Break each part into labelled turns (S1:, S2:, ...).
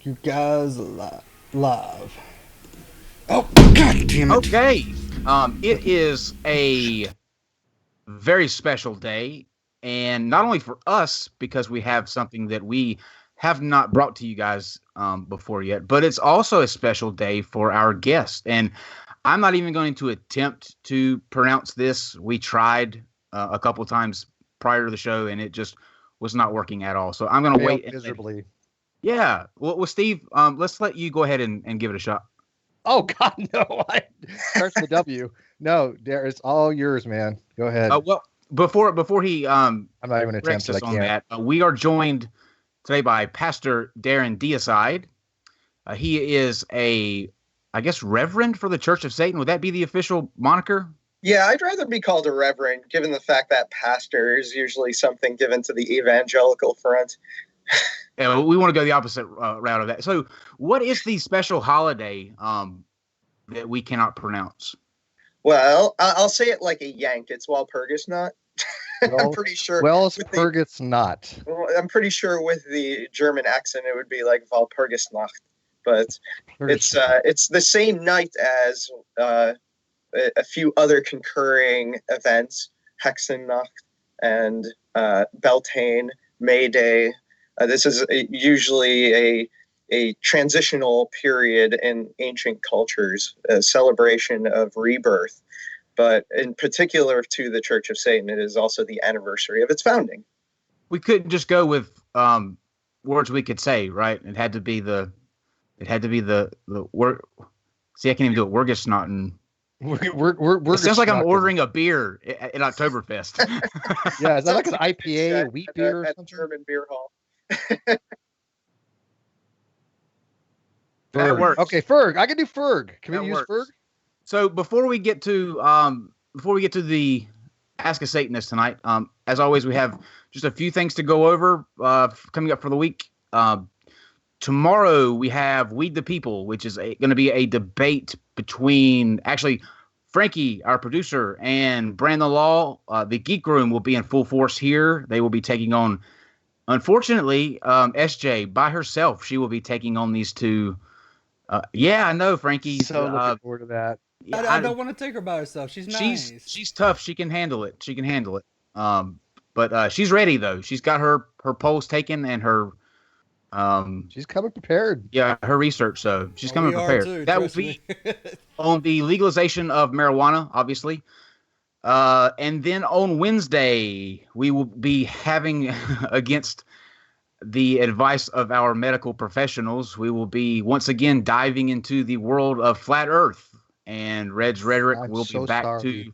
S1: You guys live. Oh, God damn it.
S2: Okay. It is a very special day, and not only for us because we have something that we have not brought to you guys before yet, but it's also a special day for our guest. And I'm not even going to attempt to pronounce this. We tried a couple times prior to the show, and it just was not working at all. So I'm going to
S1: Failed
S2: wait.
S1: miserably.
S2: Yeah. Well, Steve, let's let you go ahead and give it a shot.
S1: Oh, God, no. Starts with a W. No, it's all yours, man. Go ahead.
S2: Well, before he
S1: I'm not even
S2: corrects
S1: attempting. I
S2: us on
S1: can't.
S2: that, we are joined today by Pastor Darren Deicide. He is I guess, reverend for the Church of Satan. Would that be the official moniker?
S3: Yeah, I'd rather be called a reverend, given the fact that pastor is usually something given to the evangelical front.
S2: Yeah, we want to go the opposite route of that. So, what is the special holiday that we cannot pronounce?
S3: Well, I'll say it like a Yank. It's Walpurgis not.
S1: Well,
S3: I'm pretty sure.
S1: Wellspurgis not.
S3: I'm pretty sure with the German accent, it would be like Walpurgisnacht. But it's the same night as a few other concurring events: Hexennacht and Beltane, May Day. This is usually a transitional period in ancient cultures, a celebration of rebirth. But in particular to the Church of Satan, it is also the anniversary of its founding.
S2: We couldn't just go with words we could say, right? It had to be the word. See, I can't even do it. Wurgisnachten.
S1: We're
S2: It sounds like I'm ordering a beer at Oktoberfest.
S1: Yeah, is that like an IPA, a wheat beer,
S3: at German beer hall?
S2: That works.
S1: Okay, Ferg. I can do Ferg. Can
S2: That
S1: we use
S2: works.
S1: Ferg?
S2: So before we get to the Ask a Satanist tonight, as always, we have just a few things to go over coming up for the week. Tomorrow we have Weed the People, which is going to be a debate between actually Frankie, our producer, and Brandon Law. The Geek Room will be in full force here. They will be taking on, unfortunately, SJ by herself. She will be taking on these two. Yeah, I know, Frankie.
S1: So looking forward to that.
S2: Yeah,
S4: I don't want to take her by herself. She's nice.
S2: She's tough. She can handle it. But she's ready though. She's got her polls taken and her
S1: she's coming prepared.
S2: Yeah, her research. So she's coming prepared.
S4: Too,
S2: that will be on the legalization of marijuana, obviously. And then on Wednesday we will be having against the advice of our medical professionals. We will be once again diving into the world of flat Earth. And Red's Rhetoric will be back to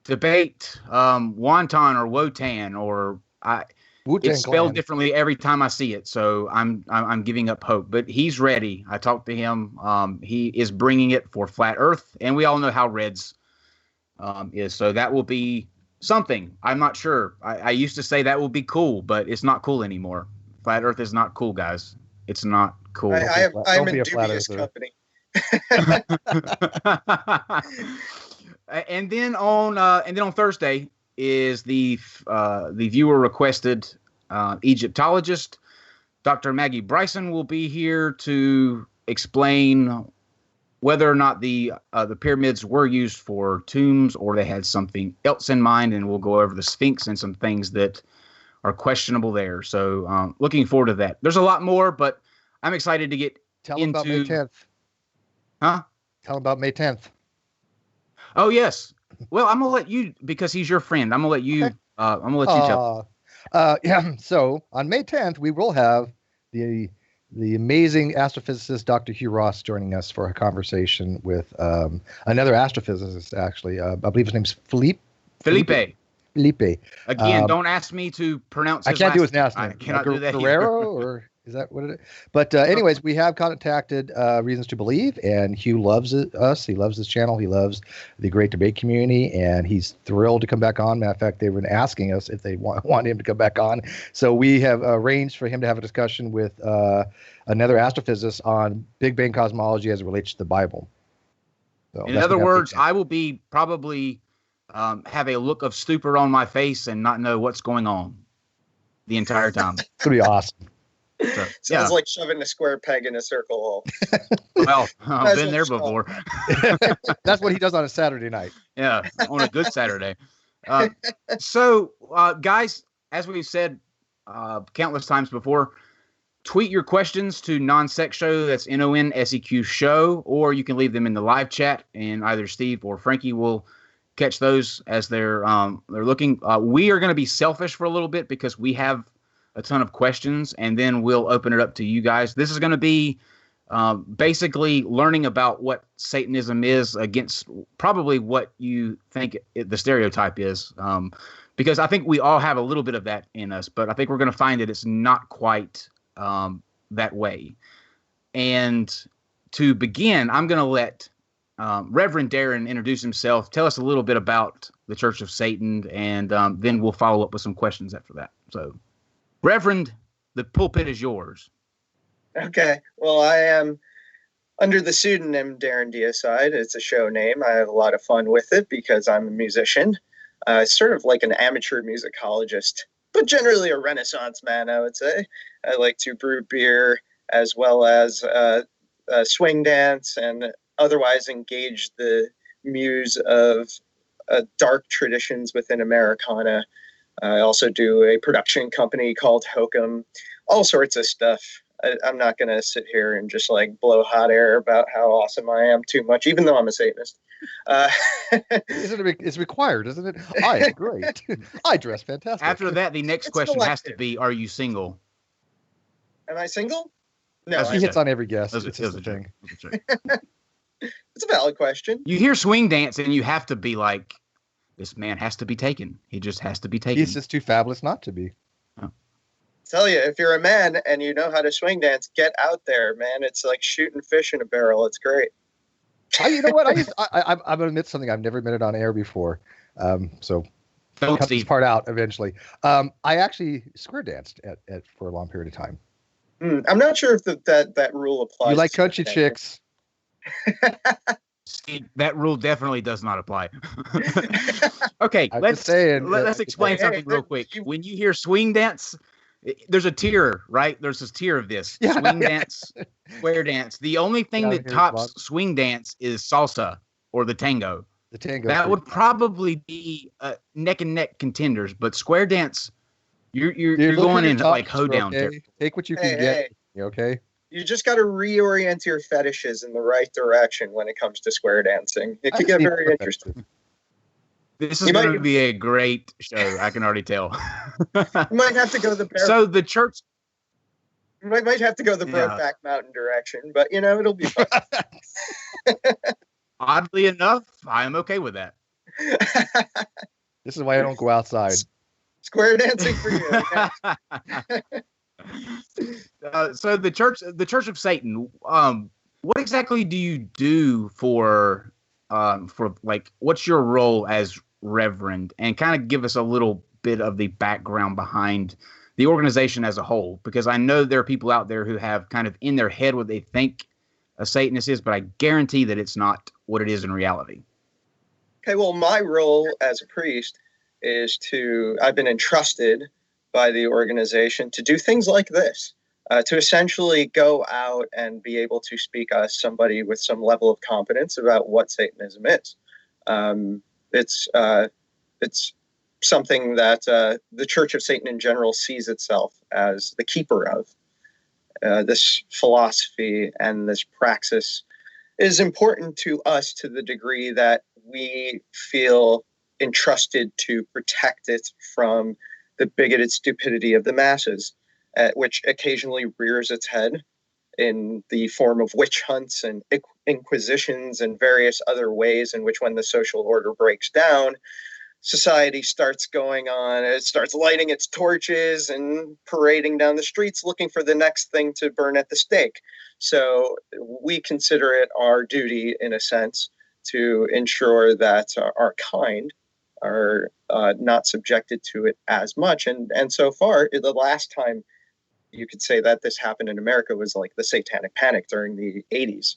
S2: debate wonton or wotan, or it's spelled differently every time I see it. So I'm giving up hope. But he's ready. I talked to him. He is bringing it for flat Earth, and we all know how Red's is. So that will be something. I'm not sure. I used to say that will be cool, but it's not cool anymore. Flat Earth is not cool, guys. It's not cool.
S3: I'm in dubious company.
S2: And then on Thursday is the viewer requested Egyptologist Dr. Maggie Bryson will be here to explain whether or not the pyramids were used for tombs or they had something else in mind, and we'll go over the Sphinx and some things that are questionable there. So looking forward to that. There's a lot more, but I'm excited to get into
S1: about May 10th.
S2: Huh?
S1: Tell him about May 10th.
S2: Oh, yes. Well, I'm going to let you, because he's your friend. I'm going to let you, I'm going to let you tell.
S1: Yeah. So on May 10th, we will have the amazing astrophysicist, Dr. Hugh Ross, joining us for a conversation with another astrophysicist, actually. I believe his name's Felipe.
S2: Again, don't ask me to pronounce his
S1: I can't do his last name.
S2: I cannot do that
S1: Guerrero, or is that what it is? But anyways, we have contacted Reasons to Believe, and Hugh loves us. He loves this channel. He loves the great debate community, and he's thrilled to come back on. Matter of fact, they've been asking us if they want him to come back on. So we have arranged for him to have a discussion with another astrophysicist on Big Bang cosmology as it relates to the Bible. So
S2: in other words, I will be probably have a look of stupor on my face and not know what's going on the entire time.
S1: It's going to be awesome.
S2: So,
S3: Sounds like shoving a square peg in a circle hole.
S2: Well, I've been there before.
S1: That's what he does on a Saturday night.
S2: Yeah, on a good Saturday. So, guys, as we've said countless times before, tweet your questions to NonSec Show. That's NonSeq Show, or you can leave them in the live chat, and either Steve or Frankie will catch those as they're looking. We are going to be selfish for a little bit because we have a ton of questions, and then we'll open it up to you guys. This is going to be basically learning about what Satanism is against probably what you think the stereotype is, because I think we all have a little bit of that in us, but I think we're going to find that it's not quite that way. And to begin, I'm going to let Reverend Darren introduce himself, tell us a little bit about the Church of Satan, and then we'll follow up with some questions after that. So, Reverend, the pulpit is yours.
S3: Okay. Well, I am under the pseudonym Darren Deicide. It's a show name. I have a lot of fun with it because I'm a musician, sort of like an amateur musicologist, but generally a Renaissance man, I would say. I like to brew beer as well as swing dance and otherwise engage the muse of dark traditions within Americana. I also do a production company called Hokum, all sorts of stuff. I'm not going to sit here and just like blow hot air about how awesome I am too much, even though I'm a Satanist.
S1: It's required, isn't it? I am great. I dress fantastic.
S2: After that, the next question has to be, are you single?
S3: Am I single? No.
S1: He hits on every guest.
S2: It's a thing.
S3: It's a valid question.
S2: You hear swing dance and you have to be like, this man has to be taken. He just has to be taken.
S1: He's just too fabulous not to be.
S3: Tell you, if you're a man and you know how to swing dance, get out there, man. It's like shooting fish in a barrel. It's great.
S1: You know what? I'm going to admit something. I've never admitted on air before. So cut this part out eventually. I actually square danced for a long period of time.
S3: I'm not sure if that rule applies.
S1: You like country chicks.
S2: See, that rule definitely does not apply. Okay, let's explain something real quick. When you hear swing dance, there's a tier, right? There's this tier of this. Swing dance, square dance. The only thing that tops swing dance is salsa or the tango.
S1: The tango.
S2: That would probably be neck and neck contenders, but square dance, you're going into like hoedown territory.
S1: Take what you can get. You okay?
S3: You just got to reorient your fetishes in the right direction when it comes to square dancing. It could get very interesting.
S2: This is going to be a great show. I can already tell.
S3: You might have to go the
S2: So the church.
S3: You might have to go the Brokeback Mountain direction, but it'll be fun.
S2: Oddly enough, I am okay with that.
S1: This is why I don't go outside.
S3: Square dancing for you.
S2: So the Church of Satan. What exactly do you do for like? What's your role as Reverend? And kind of give us a little bit of the background behind the organization as a whole, because I know there are people out there who have kind of in their head what they think a Satanist is, but I guarantee that it's not what it is in reality.
S3: Okay, well, my role as a priest is I've been entrusted by the organization to do things like this, to essentially go out and be able to speak as somebody with some level of competence about what Satanism is. It's something that the Church of Satan in general sees itself as the keeper of. This philosophy and this praxis is important to us to the degree that we feel entrusted to protect it from the bigoted stupidity of the masses, which occasionally rears its head in the form of witch hunts and inquisitions and various other ways in which, when the social order breaks down, society starts going on. It starts lighting its torches and parading down the streets looking for the next thing to burn at the stake. So we consider it our duty, in a sense, to ensure that our kind are not subjected to it as much. And so far, the last time you could say that this happened in America was like the Satanic Panic during the 80s,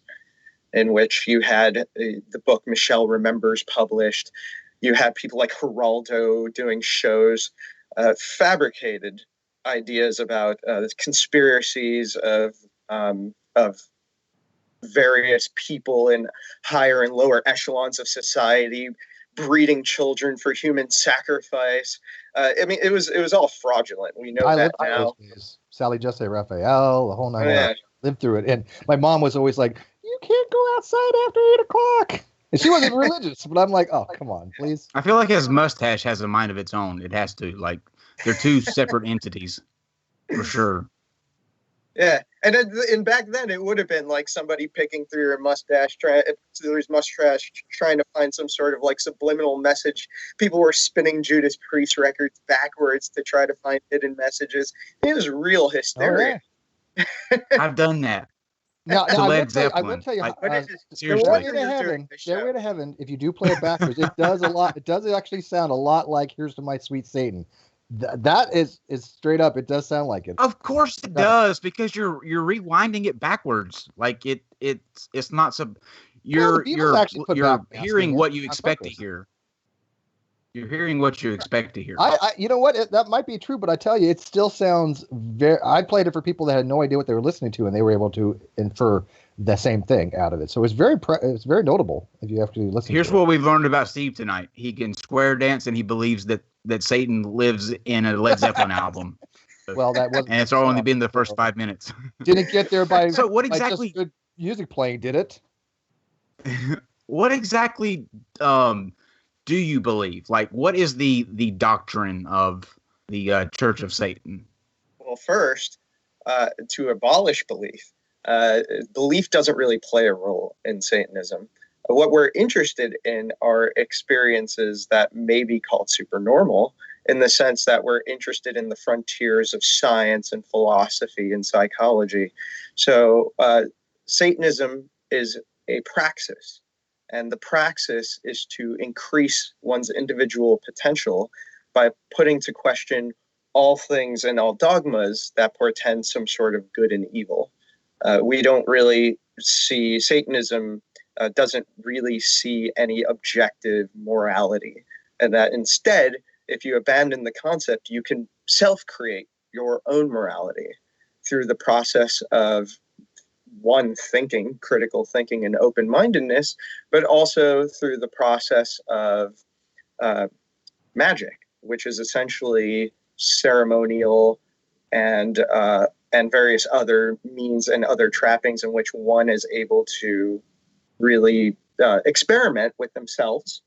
S3: in which you had the book Michelle Remembers published. You had people like Geraldo doing shows fabricated ideas about conspiracies of various people in higher and lower echelons of society breeding children for human sacrifice. I mean, it was all fraudulent. We know that now.
S1: Sally Jesse Raphael, the whole nine yards. Lived through it, and my mom was always like, "You can't go outside after 8:00." And she wasn't religious, but I'm like, "Oh, come on, please."
S2: I feel like his mustache has a mind of its own. It has to. Like, they're two separate entities, for sure.
S3: Yeah, and back then it would have been like somebody picking through your mustache, trying to find some sort of like subliminal message. People were spinning Judas Priest records backwards to try to find hidden messages. It was real hysteria.
S1: Oh, yeah.
S2: I've done that.
S1: Now
S2: I will
S1: tell you,
S2: seriously.
S1: Stairway to Heaven. If you do play it backwards, it does a lot. It does actually sound a lot like "Here's to My Sweet Satan." That is straight up. It does sound like it.
S2: Of course it does, because you're rewinding it backwards. Like it's not so. You're hearing what you expect to hear. You're hearing what you expect to hear.
S1: You know what? That might be true, but I tell you, it still sounds very. I played it for people that had no idea what they were listening to, and they were able to infer the same thing out of it. So it's very notable if you have to listen.
S2: Here's what we've learned about Steve tonight. He can square dance, and he believes that Satan lives in a Led Zeppelin album.
S1: Well, that wasn't.
S2: And it's only been the first 5 minutes.
S1: Didn't get there by
S2: so what exactly
S1: just good music playing, did it?
S2: What exactly do you believe? Like, what is the doctrine of the Church of Satan?
S3: Well, first, to abolish belief. Belief doesn't really play a role in Satanism. What we're interested in are experiences that may be called supernormal, in the sense that we're interested in the frontiers of science and philosophy and psychology. So Satanism is a praxis, and the praxis is to increase one's individual potential by putting to question all things and all dogmas that portend some sort of good and evil. We don't really see Satanism doesn't really see any objective morality, and that instead, if you abandon the concept, you can self-create your own morality through the process of thinking, critical thinking and open-mindedness, but also through the process of magic, which is essentially ceremonial and various other means and other trappings in which one is able to really experiment with themselves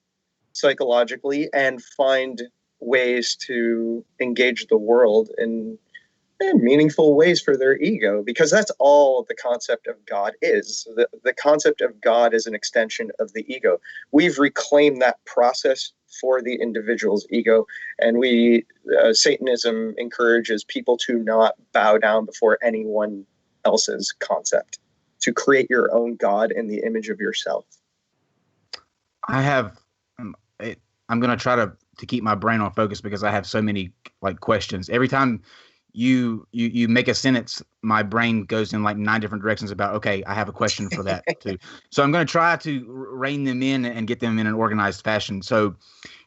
S3: psychologically and find ways to engage the world in meaningful ways for their ego, because that's all the concept of God is. The concept of God is an extension of the ego. We've reclaimed that process for the individual's ego, and Satanism encourages people to not bow down before anyone else's concept, to create your own God in the image of yourself.
S2: I'm going to try to keep my brain on focus, because I have so many questions. Every time you make a sentence, my brain goes in 9 different directions about, okay, I have a question for that too. So I'm going to try to rein them in and get them in an organized fashion. So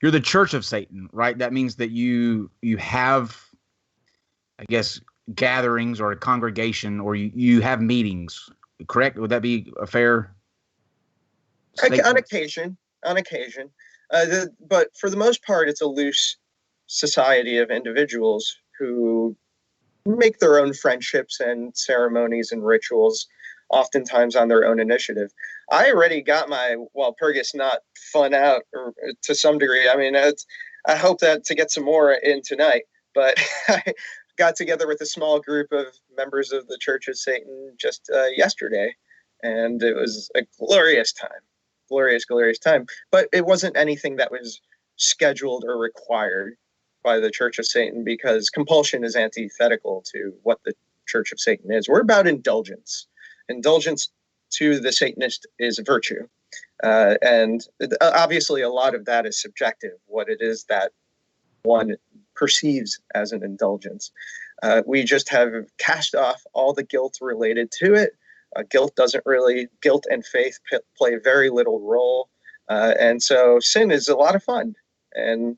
S2: you're the Church of Satan, right? That means that you have, I guess, gatherings or a congregation, or you have meetings, correct? Would that be a fair statement?
S3: On occasion. But for the most part, it's a loose society of individuals who make their own friendships and ceremonies and rituals, oftentimes on their own initiative. I already got my Walpurgis Knot fun out, or to some degree. I mean, I hope that to get some more in tonight, but I got together with a small group of members of the Church of Satan just yesterday, and it was a glorious time. Glorious time. But it wasn't anything that was scheduled or required by the Church of Satan, because compulsion is antithetical to what the Church of Satan is. We're about indulgence. Indulgence to the Satanist is virtue. And obviously a lot of that is subjective, what it is that one perceives as an indulgence. We just have cast off all the guilt related to it. Guilt and faith play very little role. And so sin is a lot of fun. And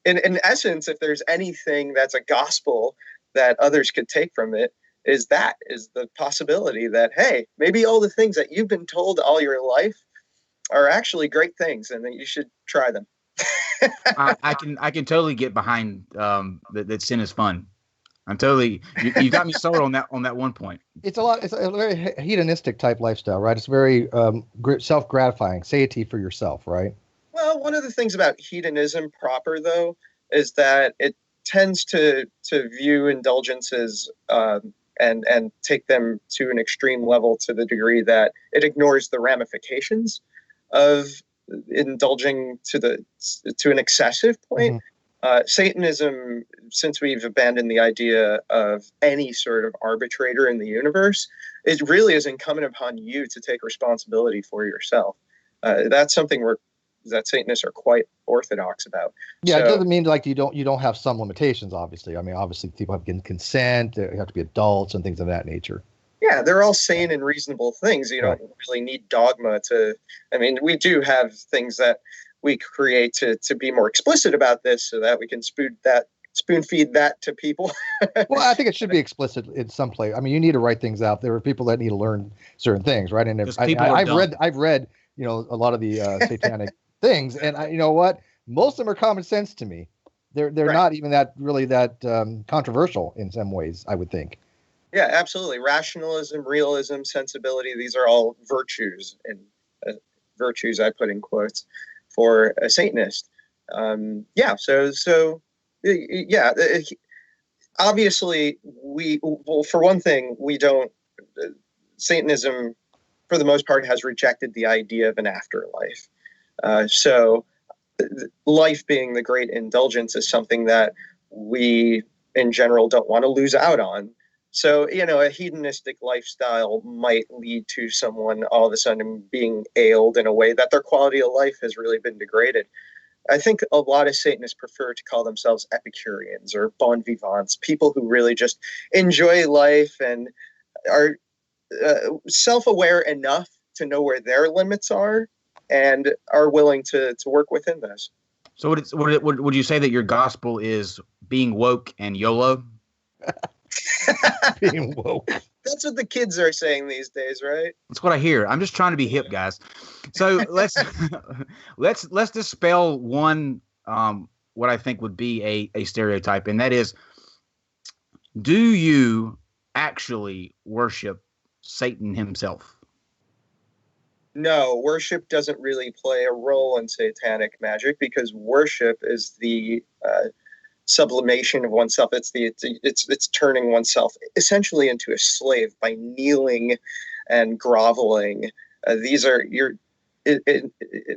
S3: in essence, if there's anything that's a gospel that others could take from it, is the possibility that, hey, maybe all the things that you've been told all your life are actually great things, and that you should try them.
S2: I can totally get behind that sin is fun. I'm totally you got me sold on that one point.
S1: It's a very hedonistic type lifestyle, right? It's very self-gratifying, satiety for yourself, right?
S3: Well, one of the things about hedonism proper, though, is that it tends to view indulgences and take them to an extreme level to the degree that it ignores the ramifications of indulging to an excessive point. Satanism, since we've abandoned the idea of any sort of arbitrator in the universe, it really is incumbent upon you to take responsibility for yourself. That's something that Satanists are quite orthodox about.
S1: Yeah, it doesn't mean like you don't have some limitations. Obviously, I mean, obviously people have to consent. They have to be adults and things of that nature.
S3: Yeah, they're all sane and reasonable things. You don't really need dogma to. I mean, we do have things that we create to be more explicit about this, so that we can spoon feed that to people.
S1: Well, I think it should be explicit in some place. I mean, you need to write things out. There are people that need to learn certain things, right? And I've read, a lot of the satanic things, and you know what? Most of them are common sense to me. They're not even that controversial in some ways, I would think.
S3: Yeah, absolutely. Rationalism, realism, sensibility, these are all virtues, and virtues I put in quotes for a Satanist. Obviously, for one thing, we don't, Satanism, for the most part, has rejected the idea of an afterlife. So life being the great indulgence is something that we, in general, don't want to lose out on. So, a hedonistic lifestyle might lead to someone all of a sudden being ailed in a way that their quality of life has really been degraded. I think a lot of Satanists prefer to call themselves Epicureans or bon vivants, people who really just enjoy life and are self-aware enough to know where their limits are and are willing to work within those.
S2: So would you say that your gospel is being woke and YOLO?
S1: Being woke.
S3: That's what the kids are saying these days, right?
S2: That's what I hear. I'm just trying to be hip, guys. So let's dispel one what I think would be a stereotype, and that is, do you actually worship Satan himself?
S3: No, worship doesn't really play a role in satanic magic, because worship is the sublimation of oneself. It's turning oneself essentially into a slave by kneeling and groveling.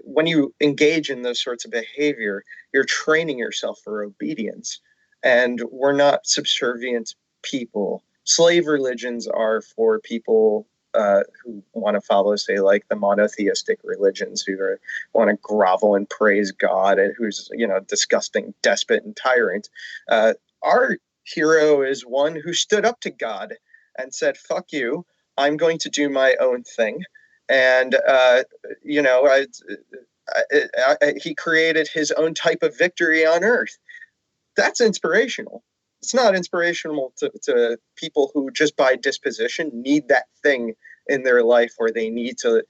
S3: When you engage in those sorts of behavior, you're training yourself for obedience. And we're not subservient people. Slave religions are for people who want to follow, say, like the monotheistic religions, who want to grovel and praise God, and who's, disgusting despot and tyrant. Our hero is one who stood up to God and said, "Fuck you, I'm going to do my own thing." And, he created his own type of victory on earth. That's inspirational. It's not inspirational to people who just by disposition need that thing in their life, or they need to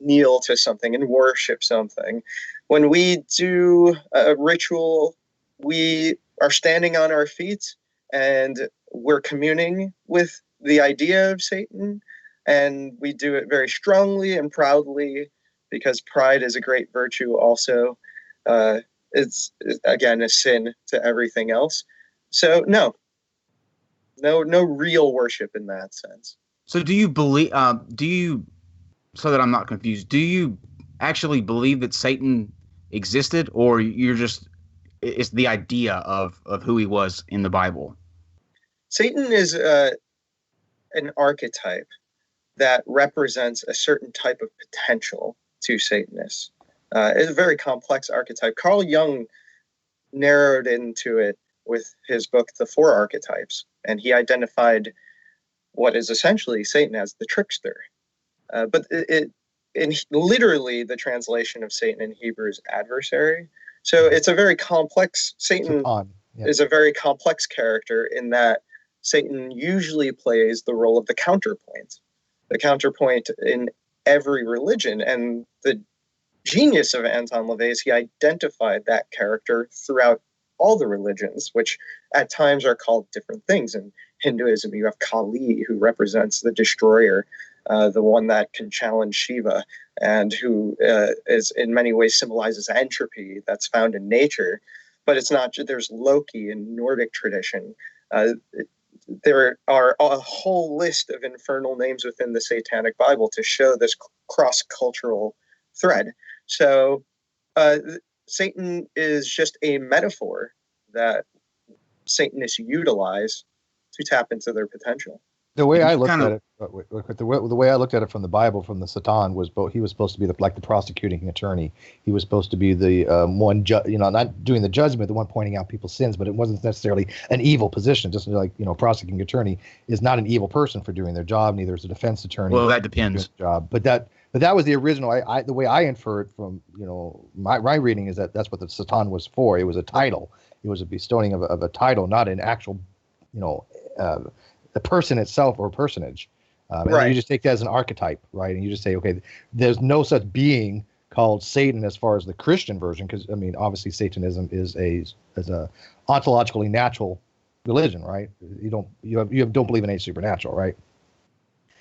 S3: kneel to something and worship something. When we do a ritual, we are standing on our feet and we're communing with the idea of Satan, and we do it very strongly and proudly, because pride is a great virtue also. It's, again, a sin to everything else. So no real worship in that sense.
S2: So do you believe, so that I'm not confused, do you actually believe that Satan existed, or it's the idea of who he was in the Bible?
S3: Satan is an archetype that represents a certain type of potential to Satanists. It's a very complex archetype. Carl Jung narrowed into it with his book, The Four Archetypes, and he identified what is essentially Satan as the trickster. But literally the translation of Satan in Hebrew is adversary. So it's a very complex. Satan
S1: Yeah.
S3: is a very complex character in that Satan usually plays the role of the counterpoint. The counterpoint in every religion. And the genius of Anton LaVey is he identified that character throughout all the religions, which at times are called different things. In Hinduism, you have Kali, who represents the destroyer, the one that can challenge Shiva, and who is in many ways symbolizes entropy that's found in nature. But it's not. There's Loki in Nordic tradition. There are a whole list of infernal names within the Satanic Bible to show this cross-cultural thread. So Satan is just a metaphor that Satanists utilize to tap into their potential.
S1: The way I looked at it, the way I looked at it from the Bible, from the Satan, was he was supposed to be like the prosecuting attorney. He was supposed to be the one, not doing the judgment, the one pointing out people's sins, but it wasn't necessarily an evil position. Just like, prosecuting attorney is not an evil person for doing their job. Neither is a defense attorney.
S2: Well, that depends.
S1: Job, but that was the original. The way I infer it from my reading is that's what the Satan was for. It was a title. It was a bestowing of a title, not an actual, the person itself or personage. And
S3: right.
S1: You just take that as an archetype, right? And you just say, okay, there's no such being called Satan as far as the Christian version, because obviously Satanism is a ontologically natural religion, right? You don't believe in anything supernatural, right?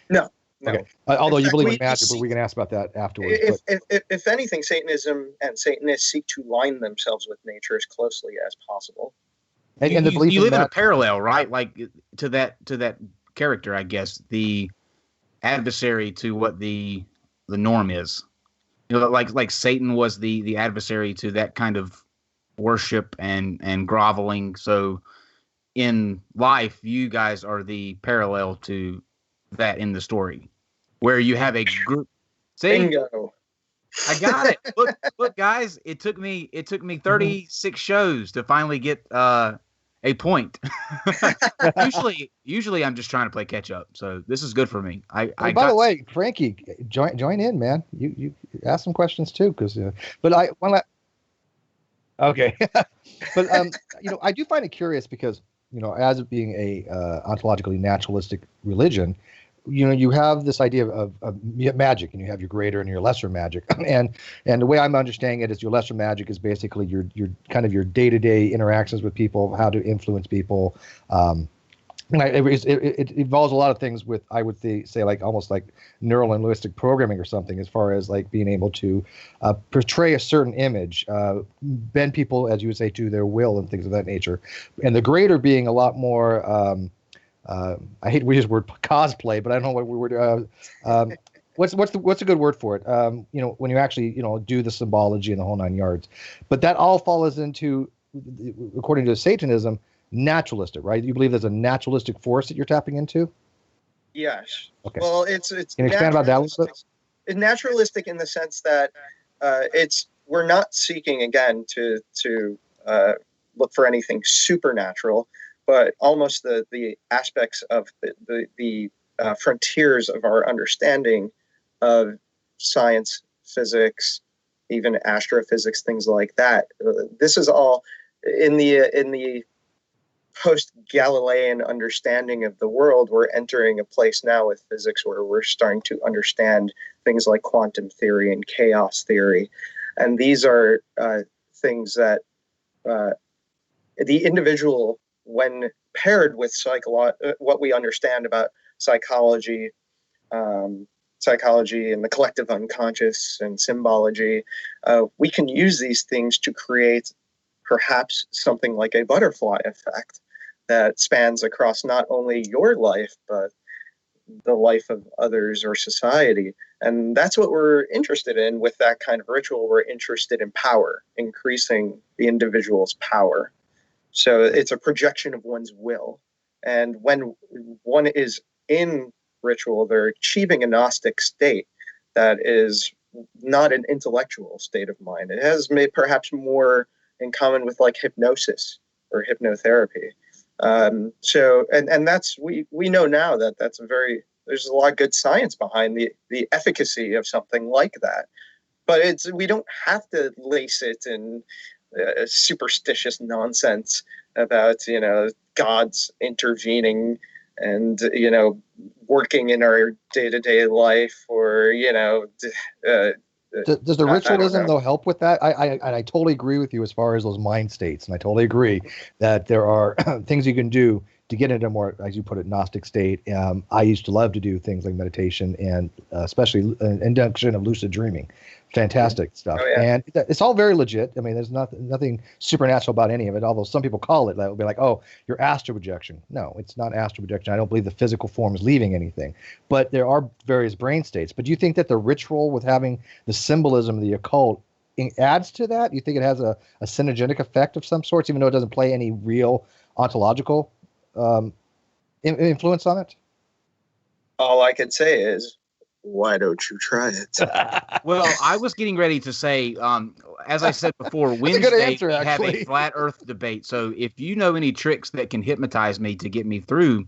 S3: No.
S1: Okay. Although you believe in magic, but we can ask about that afterwards.
S3: If anything, Satanism and Satanists seek to line themselves with nature as closely as possible.
S1: And the belief
S2: you live in a parallel, right? Like to that character, I guess, the adversary to what the norm is. Like Satan was the adversary to that kind of worship and groveling. So in life, you guys are the parallel to that in the story, where you have a group.
S3: Bingo.
S2: I got it. Look, guys, it took me 36 shows to finally get a point. usually I'm just trying to play catch up. So this is good for me. By
S1: the way, Frankie, join in, man. You ask some questions too, because okay. But I do find it curious because as it being a ontologically naturalistic religion, you have this idea of magic, and you have your greater and your lesser magic, and the way I'm understanding it is your lesser magic is basically your kind of your day-to-day interactions with people, how to influence people. It involves a lot of things with, I would say like almost like neural linguistic programming or something, as far as like being able to portray a certain image, bend people, as you would say, to their will and things of that nature, and the greater being a lot more. I hate we use the word cosplay, but I don't know what word. What's a good word for it? When you actually do the symbology and the whole nine yards. But that all falls into, according to Satanism, naturalistic, right? You believe there's a naturalistic force that you're tapping into?
S3: Yes.
S1: Okay.
S3: Well, it's
S1: Can you expand about that a little bit?
S3: It's naturalistic in the sense that we're not seeking again to look for anything supernatural, but almost the aspects of the frontiers of our understanding of science, physics, even astrophysics, things like that. This is all in the post-Galilean understanding of the world. We're entering a place now with physics where we're starting to understand things like quantum theory and chaos theory, and these are things that the individual, when paired with what we understand about psychology and the collective unconscious and symbology, we can use these things to create perhaps something like a butterfly effect that spans across not only your life, but the life of others or society. And that's what we're interested in with that kind of ritual. We're interested in power, increasing the individual's power. So it's a projection of one's will. And when one is in ritual, they're achieving a Gnostic state that is not an intellectual state of mind. It has perhaps more in common with like hypnosis or hypnotherapy. So that's, we know now that there's a lot of good science behind the efficacy of something like that. But we don't have to lace it and superstitious nonsense about, gods intervening and, working in our day-to-day life, or,
S1: does the ritualism though help with that? I totally agree with you as far as those mind states, and I totally agree that there are things you can do to get into a more, as you put it, Gnostic state. I used to love to do things like meditation and especially induction of lucid dreaming. Fantastic stuff.
S3: Oh, yeah.
S1: And it's all very legit. I mean, there's nothing supernatural about any of it, although some people call it that. Will be like, oh, you're astral projection. No, it's not astral projection. I don't believe the physical form is leaving anything. But there are various brain states. But do you think that the ritual with having the symbolism of the occult adds to that? Do you think it has a synergetic effect of some sorts, even though it doesn't play any real ontological influence on it?
S3: All I could say is, why don't you try it?
S2: Well, I was getting ready to say, as I said before, Wednesday we have a flat Earth debate. So if you know any tricks that can hypnotize me to get me through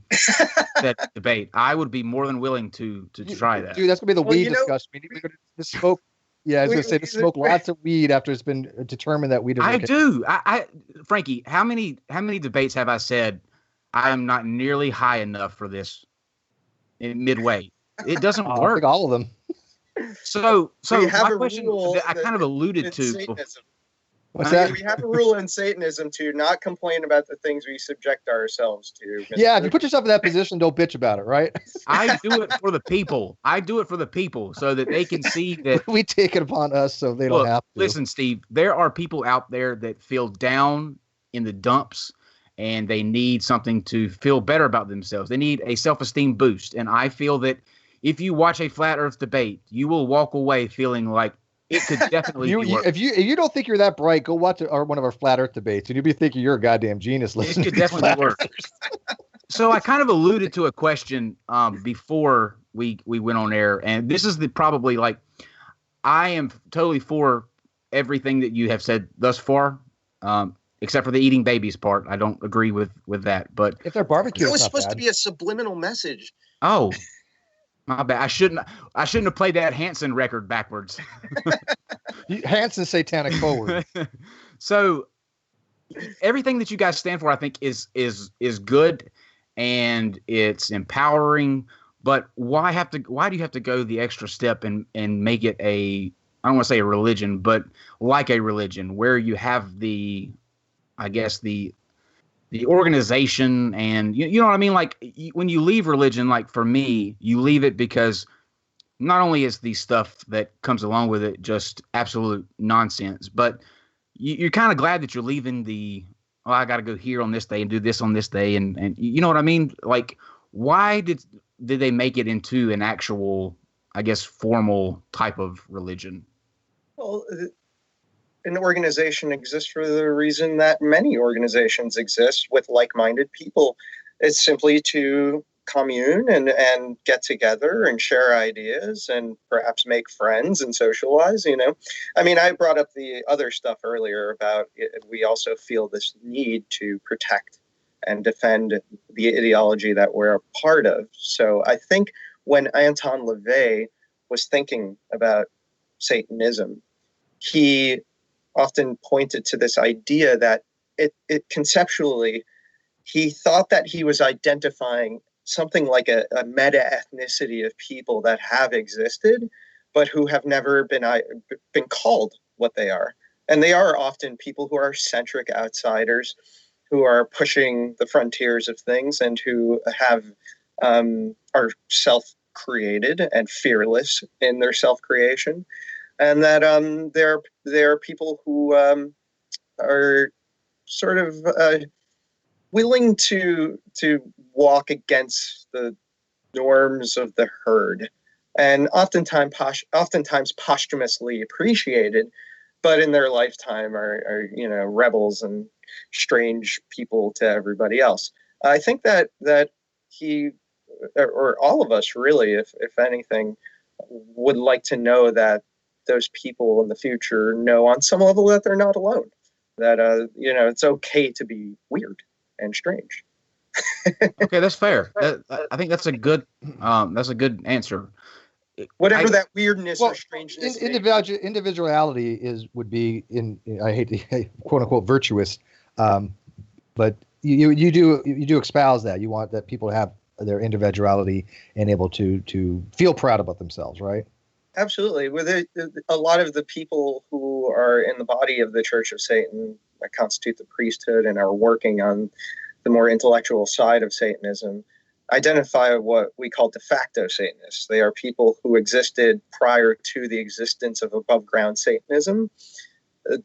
S2: that debate, I would be more than willing to try that.
S1: Dude, that's gonna be the weed discussion. We're going to smoke. Yeah, I was going to say to smoke lots of weed after it's been determined that weed is okay.
S2: I do. Frankie, how many debates have I said I am not nearly high enough for this in midway? It doesn't work.
S1: I think all of them.
S2: So my question that I kind of alluded to.
S3: Satanism.
S1: What's that?
S3: We have a rule in Satanism to not complain about the things we subject ourselves to.
S1: Yeah, if you put yourself in that position, don't bitch about it, right?
S2: I do it for the people. I do it for the people so that they can see that
S1: we take it upon us so they don't have to.
S2: Listen, Steve, there are people out there that feel down in the dumps and they need something to feel better about themselves. They need a self-esteem boost. And I feel that if you watch a flat Earth debate, you will walk away feeling like it could definitely be worse.
S1: If you don't think you're that bright, go watch one of our flat Earth debates, and you'll be thinking you're a goddamn genius.
S2: It could definitely be worse. So I kind of alluded to a question before we went on air, and this is probably like I am totally for everything that you have said thus far, except for the eating babies part. I don't agree with that. But
S1: if they're barbecue,
S3: it was supposed to be a subliminal message.
S2: Oh. My bad. I shouldn't have played that Hanson record backwards.
S1: Hanson satanic forward.
S2: So everything that you guys stand for, I think, is good and it's empowering. But why do you have to go the extra step and make it I don't want to say a religion, but like a religion where you have the organization and you know what I mean? Like when you leave religion, like for me, you leave it because not only is the stuff that comes along with it just absolute nonsense, but you're kind of glad that you're leaving I got to go here on this day and do this on this day. And you know what I mean? Like, why did they make it into an actual, I guess, formal type of religion?
S3: Well, an organization exists for the reason that many organizations exist with like-minded people. It's simply to commune and get together and share ideas and perhaps make friends and socialize, I mean, I brought up the other stuff earlier about we also feel this need to protect and defend the ideology that we're a part of. So I think when Anton LaVey was thinking about Satanism, he often pointed to this idea that it conceptually, he thought that he was identifying something like a meta-ethnicity of people that have existed, but who have never been called what they are. And they are often people who are centric outsiders, who are pushing the frontiers of things and who are self-created and fearless in their self-creation. And that there are people who are sort of willing to walk against the norms of the herd, and oftentimes posthumously appreciated, but in their lifetime are rebels and strange people to everybody else. I think that he or all of us really, if anything, would like to know that those people in the future know on some level that they're not alone, that it's okay to be weird and strange.
S2: Okay, that's fair. I think that's a good answer.
S3: whatever that weirdness or strangeness.
S1: Individuality would be I hate to quote unquote virtuous, but you do espouse that. You want that people to have their individuality and able to feel proud about themselves, right?
S3: Absolutely. With a lot of the people who are in the body of the Church of Satan that constitute the priesthood and are working on the more intellectual side of Satanism identify what we call de facto Satanists. They are people who existed prior to the existence of above ground Satanism,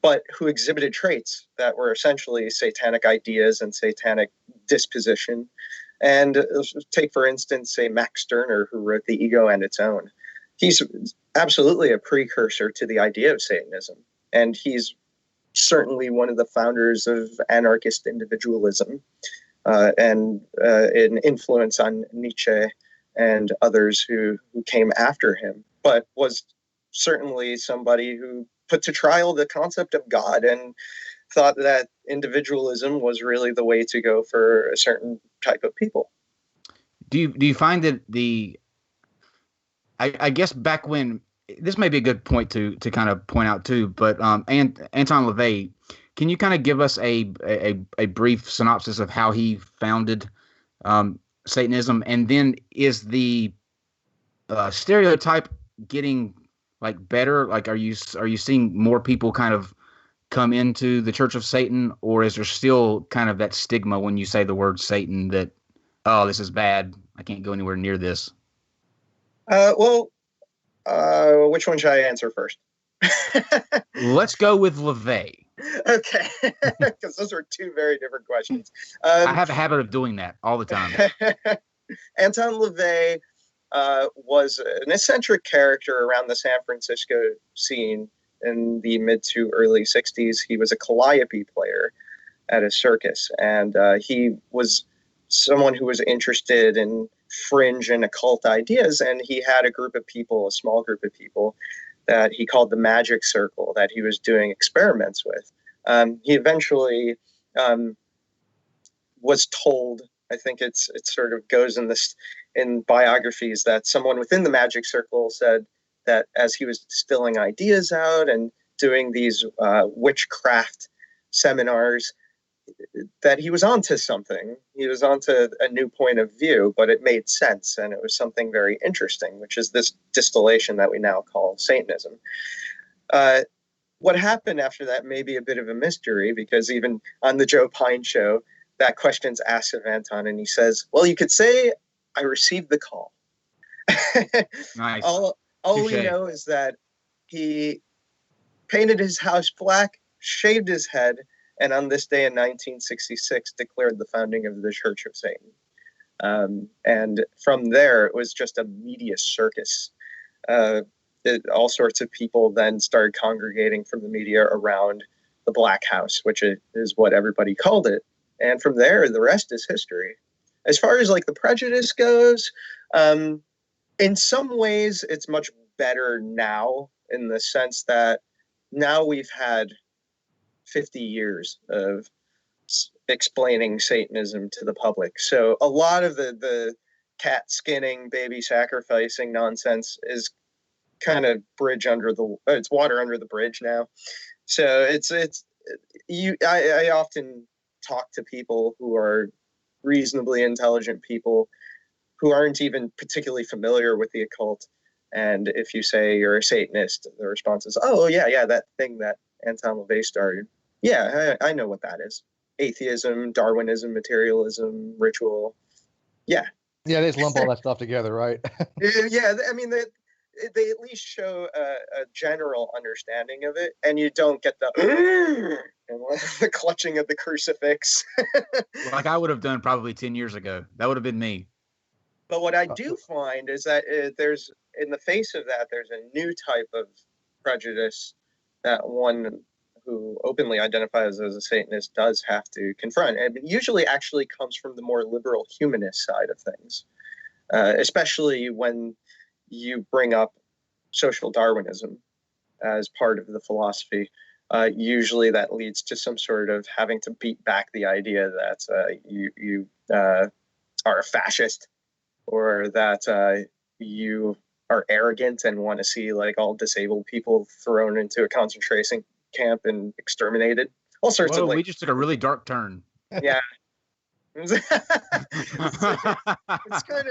S3: but who exhibited traits that were essentially satanic ideas and satanic disposition. And take, for instance, say Max Stirner, who wrote The Ego and Its Own. He's absolutely a precursor to the idea of Satanism. And he's certainly one of the founders of anarchist individualism and an influence on Nietzsche and others who came after him, but was certainly somebody who put to trial the concept of God and thought that individualism was really the way to go for a certain type of people.
S2: Do you find that I guess back when, this may be a good point to kind of point out too, but Anton LaVey, can you kind of give us a brief synopsis of how he founded Satanism, and then is the stereotype getting like better? Like, are you seeing more people kind of come into the Church of Satan, or is there still kind of that stigma when you say the word Satan that, oh, this is bad, I can't go anywhere near this?
S3: Which one should I answer first?
S2: Let's go with LaVey.
S3: Okay, because those are two very different questions.
S2: I have a habit of doing that all the time.
S3: Anton LaVey was an eccentric character around the San Francisco scene in the mid to early 60s. He was a calliope player at a circus, and he was someone who was interested in fringe and occult ideas, and he had a small group of people that he called the Magic Circle that he was doing experiments with. He eventually was told, I think it sort of goes in biographies, that someone within the Magic Circle said that as he was distilling ideas out and doing these witchcraft seminars, that he was onto something. He was onto a new point of view, but it made sense, and it was something very interesting, which is this distillation that we now call Satanism. What happened after that may be a bit of a mystery, because even on the Joe Pine show, that question's asked of Anton, and he says, well, you could say I received the call.
S2: Nice.
S3: All we know is that he painted his house black, shaved his head, and on this day in 1966 declared the founding of the Church of Satan. And from there, it was just a media circus. All sorts of people then started congregating from the media around the Black House, which is what everybody called it. And from there, the rest is history. As far as like the prejudice goes, in some ways, it's much better now, in the sense that now we've had 50 years of explaining Satanism to the public. So a lot of the cat skinning, baby sacrificing nonsense is kind of it's water under the bridge now. So I often talk to people who are reasonably intelligent people who aren't even particularly familiar with the occult. And if you say you're a Satanist, the response is, oh, yeah, that thing that Anton LaVey started. Yeah, I know what that is. Atheism, Darwinism, materialism, ritual. Yeah.
S1: Yeah, they just lump all that stuff together, right?
S3: Yeah, I mean, they at least show a general understanding of it, and you don't get the clutching of the crucifix.
S2: Like I would have done probably 10 years ago. That would have been me.
S3: But what I do find is that there's, in the face of that, there's a new type of prejudice that one who openly identifies as a Satanist does have to confront. And it usually actually comes from the more liberal humanist side of things, especially when you bring up social Darwinism as part of the philosophy. Usually that leads to some sort of having to beat back the idea that you are a fascist, or that you are arrogant and want to see like all disabled people thrown into a concentration camp and exterminated. All sorts of like.
S2: We just took a really dark turn.
S3: Yeah. It's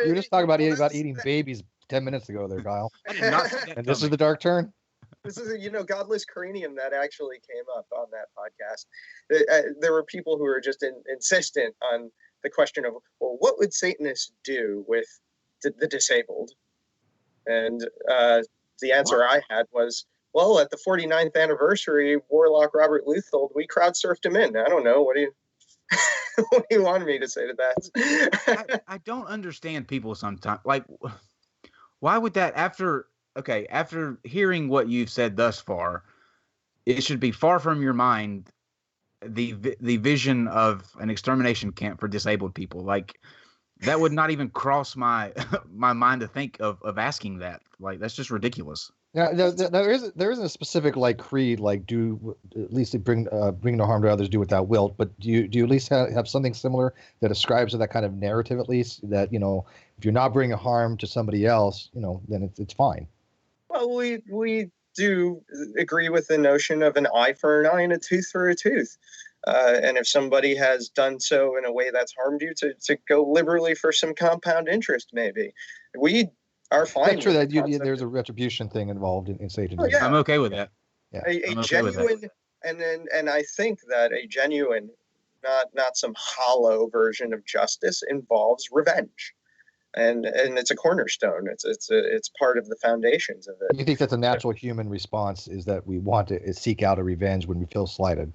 S1: You were just talking about eating babies 10 minutes ago there, Kyle.
S2: I did not see that
S1: And this is
S2: coming.
S1: the dark turn?
S3: This is a godless cranium that actually came up on that podcast. There were people who were just insistent on the question of, well, what would Satanists do with the disabled? And the answer I had was, well, at the 49th anniversary, Warlock Robert Luthold, we crowd surfed him in. I don't know. What do you what do you want me to say to that?
S2: I don't understand people sometimes. Like, why would that, after hearing what you've said thus far, it should be far from your mind the vision of an extermination camp for disabled people. Like, that would not even cross my mind to think of asking that. Like, that's just ridiculous.
S1: Yeah, there isn't a specific like creed, like do at least bring no harm to others, do what thou wilt. But do you at least have something similar that ascribes to that kind of narrative, at least, that, you know, if you're not bringing harm to somebody else, you know, then it's fine.
S3: Well, we do agree with the notion of an eye for an eye and a tooth for a tooth. And if somebody has done so in a way that's harmed you, to go liberally for some compound interest, maybe. We are fine.
S1: That's true that there's a retribution thing involved in Satanism.
S3: Oh, yeah.
S2: I'm okay with that.
S1: Yeah.
S3: A genuine, and I think that a genuine, not some hollow version of justice involves revenge. And it's a cornerstone. It's part of the foundations of it.
S1: You think that's a natural human response, is that we want to seek out a revenge when we feel slighted?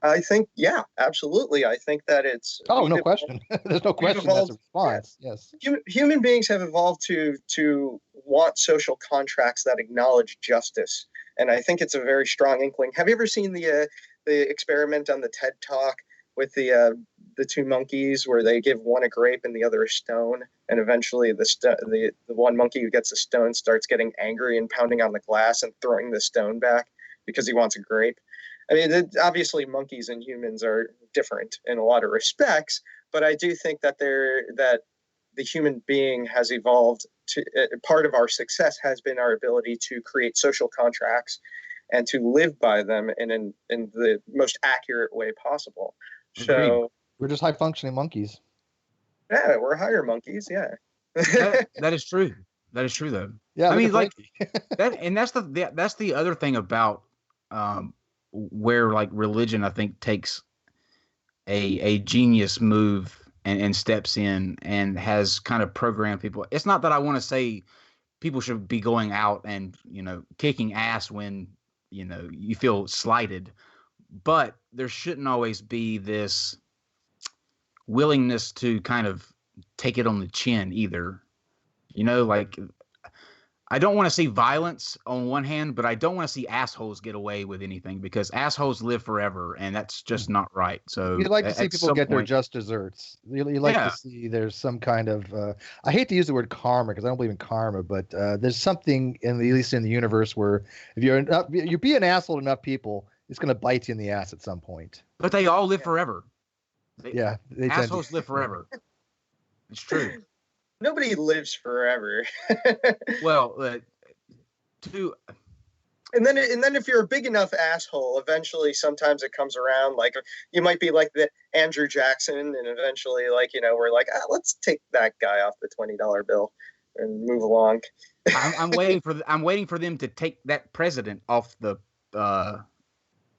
S3: I think, yeah, absolutely. I think that it's...
S1: Oh, no question. There's no question that's a response. Yes.
S3: Human beings have evolved to want social contracts that acknowledge justice. And I think it's a very strong inkling. Have you ever seen the experiment on the TED Talk with the two monkeys where they give one a grape and the other a stone, and eventually the one monkey who gets a stone starts getting angry and pounding on the glass and throwing the stone back because he wants a grape? I mean, obviously monkeys and humans are different in a lot of respects, but I do think that the human being has evolved to part of our success has been our ability to create social contracts and to live by them in the most accurate way possible. So
S1: we're just high functioning monkeys.
S3: Yeah, we're higher monkeys. Yeah,
S2: that is true. That is true, though.
S1: Yeah,
S2: I mean, like that, and that's the other thing about where like religion, I think, takes a genius move and steps in and has kind of programmed people. It's not that I want to say people should be going out and, you know, kicking ass when, you know, you feel slighted, but there shouldn't always be this willingness to kind of take it on the chin either. You know, like, I don't want to see violence on one hand, but I don't want to see assholes get away with anything, because assholes live forever, and that's just not right. So
S1: you'd like to see people get their just desserts. You like to see there's some kind of I hate to use the word karma because I don't believe in karma, but there's something at least in the universe where if you be an asshole to enough people, it's going to bite you in the ass at some point.
S2: But they all live forever.
S1: They
S2: assholes live forever. It's true.
S3: Nobody lives forever.
S2: Well,
S3: and then if you're a big enough asshole, eventually sometimes it comes around. Like, you might be like the Andrew Jackson, and eventually, like, you know, we're like, let's take that guy off the $20 bill and move along.
S2: I'm waiting for them to take that president off the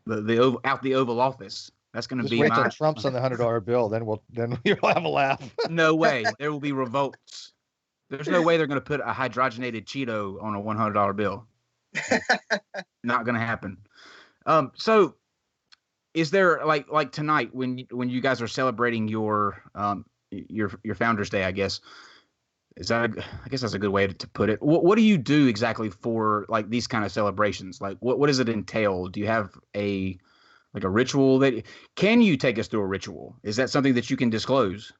S2: Oval Office. That's going to be
S1: wait till Trump's on the $100 bill. Then we'll have a laugh.
S2: No way. There will be revolts. There's no way they're going to put a hydrogenated Cheeto on a $100 bill. Not going to happen. So is there like tonight when you guys are celebrating your Founders Day, I guess that's a good way to put it. What do you do exactly for like these kind of celebrations? Like what does it entail? Do you have a ritual can you take us through a ritual? Is that something that you can disclose?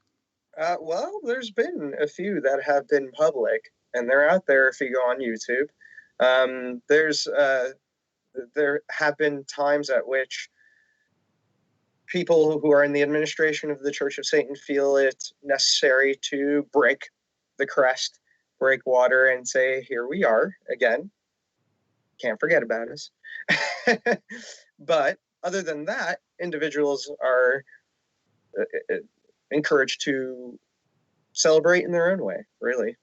S3: Well, there's been a few that have been public, and they're out there if you go on YouTube. There have been times at which people who are in the administration of the Church of Satan feel it necessary to break the crest break water and say, here we are again. Can't forget about us. But other than that, individuals are encouraged to celebrate in their own way, really.